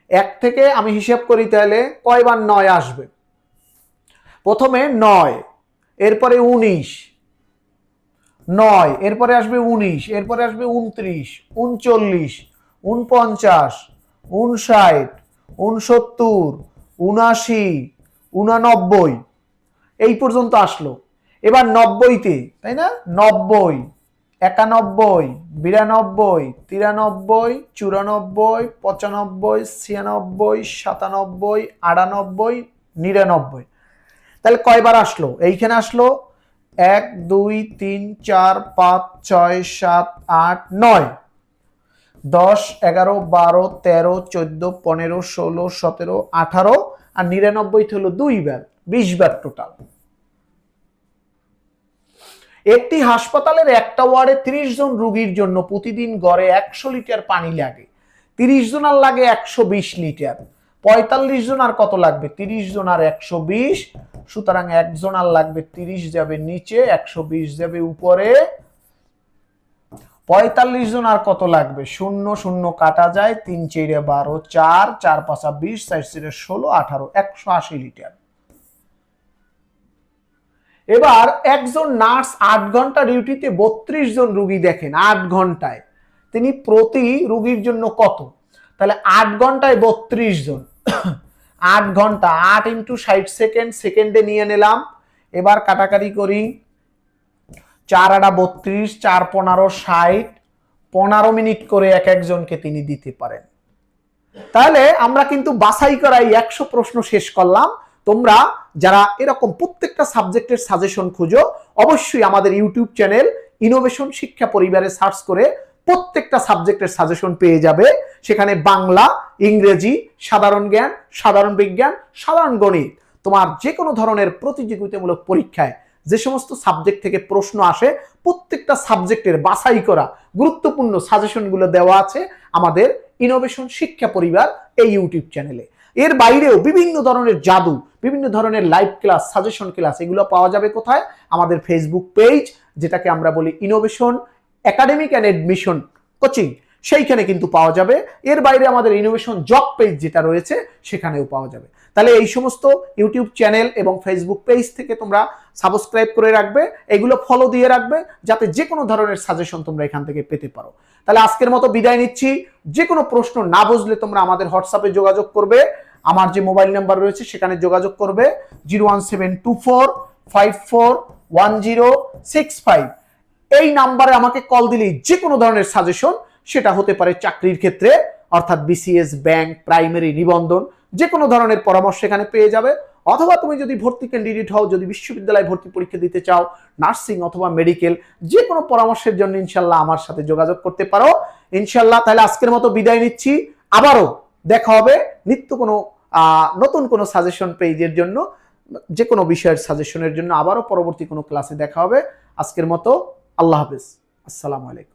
1 থেকে আমি হিসাব করি, তাহলে কয়বার 9 আসবে? প্রথমে 9, এরপরে 19, 9, এরপরে আসবে 19, এরপরে আসবে 29, 39, 49, 59, 69, 79, 89, এই পর্যন্ত আসলো। এবার 90তে, তাই না? 90, 91, 92, 93, 94, 95, 96, 97, 98, 99, তাহলে কয়বার আসলো? এইখানে আসলো 1, 2, 3, 4, 5, 6, 7, 8, 9, 10, 11, 12, 13, 14, 15, 16, 17, 18 আর 99 হলো 2 বার, 20 বার টোটাল। একটি হাসপাতালের একটা ওয়ার্ডে 30 জন রোগীর জন্য প্রতিদিন গড়ে 100 লিটার পানি লাগে। 30 জনের লাগে 120 লিটার। 45 জন আর কত লাগবে? 30 জন আর 120, সুতরাং একজন আর লাগবে 30 যাবে নিচে, 120 যাবে উপরে। 45 জন আর কত লাগবে? 0 0 কাটা যায়, 3 4 12, 4 4 5 20, 4 4 16, 18, 180 লিটার। এবার একজন নার্স 8 ঘন্টা ডিউটিতে 32 জন রোগী দেখেন। 8 ঘন্টায় তিনি প্রতি রোগীর জন্য কত? তাহলে 8 ঘন্টায় 32 জন, 8 ঘন্টা 8 × 60 সেকেন্ড, সেকেন্ডে নিয়ে নিলাম। এবার কাটাকাটি করি, 4 8 32, 4 15 60, 15 মিনিট করে এক একজনকে তিনি দিতে পারেন। তাহলে আমরা কিন্তু বাছাই করাই 100 প্রশ্ন শেষ করলাম। তোমরা যারা এরকম প্রত্যেকটা সাবজেক্টের সাজেশন খুঁজো, অবশ্যই আমাদের ইউটিউব চ্যানেল ইনোভেশন শিক্ষা পরিবারে সার্চ করে প্রত্যেকটা সাবজেক্টের সাজেশন পেয়ে যাবে। সেখানে বাংলা, ইংরেজি, সাধারণ জ্ঞান, সাধারণ বিজ্ঞান, সাধারণ গণিত, তোমার যে কোনো ধরনের প্রতিযোগিতামূলক পরীক্ষায় যে সমস্ত সাবজেক্ট থেকে প্রশ্ন আসে, প্রত্যেকটা সাবজেক্টের বাছাই করা গুরুত্বপূর্ণ সাজেশনগুলো দেওয়া আছে আমাদের ইনোভেশন শিক্ষা পরিবার এই ইউটিউব চ্যানেলে। এর বাইরেও বিভিন্ন ধরনের জাদু, বিভিন্ন ধরনের লাইভ ক্লাস, সাজেশন ক্লাস, এগুলো পাওয়া যাবে কোথায়? আমাদের ফেসবুক পেজ, যেটাকে আমরা বলি innovation academic and admission coaching, সেইখানে কিন্তু পাওয়া যাবে। এর বাইরে আমাদের ইনোভেশন জব পেজ যেটা রয়েছে, সেখানেও পাওয়া যাবে। তাহলে এই সমস্ত ইউটিউব চ্যানেল এবং ফেসবুক পেজ থেকে তোমরা সাবস্ক্রাইব করে রাখবে, এগুলো ফলো দিয়ে রাখবে, যাতে যে কোনো ধরনের সাজেশন তোমরা এখান থেকে পেতে পারো। তাহলে আজকের মতো বিদায় নিচ্ছি। যে কোনো প্রশ্ন না বুঝলে তোমরা আমাদের হোয়াটসঅ্যাপে যোগাযোগ করবে। আমার যে মোবাইল নাম্বার রয়েছে সেখানে যোগাযোগ করবে, 01724541065। এই নাম্বারে আমাকে কল দিলেই যে কোনো ধরনের সাজেশন, সেটা হতে পারে চাকরির ক্ষেত্রে, অর্থাৎ বিসিএস, ব্যাংক, প্রাইমারি, নিবন্ধন, যে কোনো ধরনের পরামর্শ এখানে পেয়ে যাবে। অথবা তুমি যদি ভর্তি ক্যান্ডিডেট হও, যদি বিশ্ববিদ্যালয়ে ভর্তি পরীক্ষা দিতে চাও, নার্সিং অথবা মেডিকেল, যে কোনো পরামর্শের জন্য ইনশাল্লাহ আমার সাথে যোগাযোগ করতে পারো ইনশাল্লাহ। তাহলে আজকের মতো বিদায় নিচ্ছি, আবারও দেখা হবে নিত্য কোনো নতুন কোনো সাজেশন পেজের জন্য, যে কোনো বিষয়ের সাজেশনের জন্য আবারও পরবর্তী কোনো ক্লাসে দেখা হবে। আজকের মতো আল্লাহ হাফেজ, আসসালামু আলাইকুম।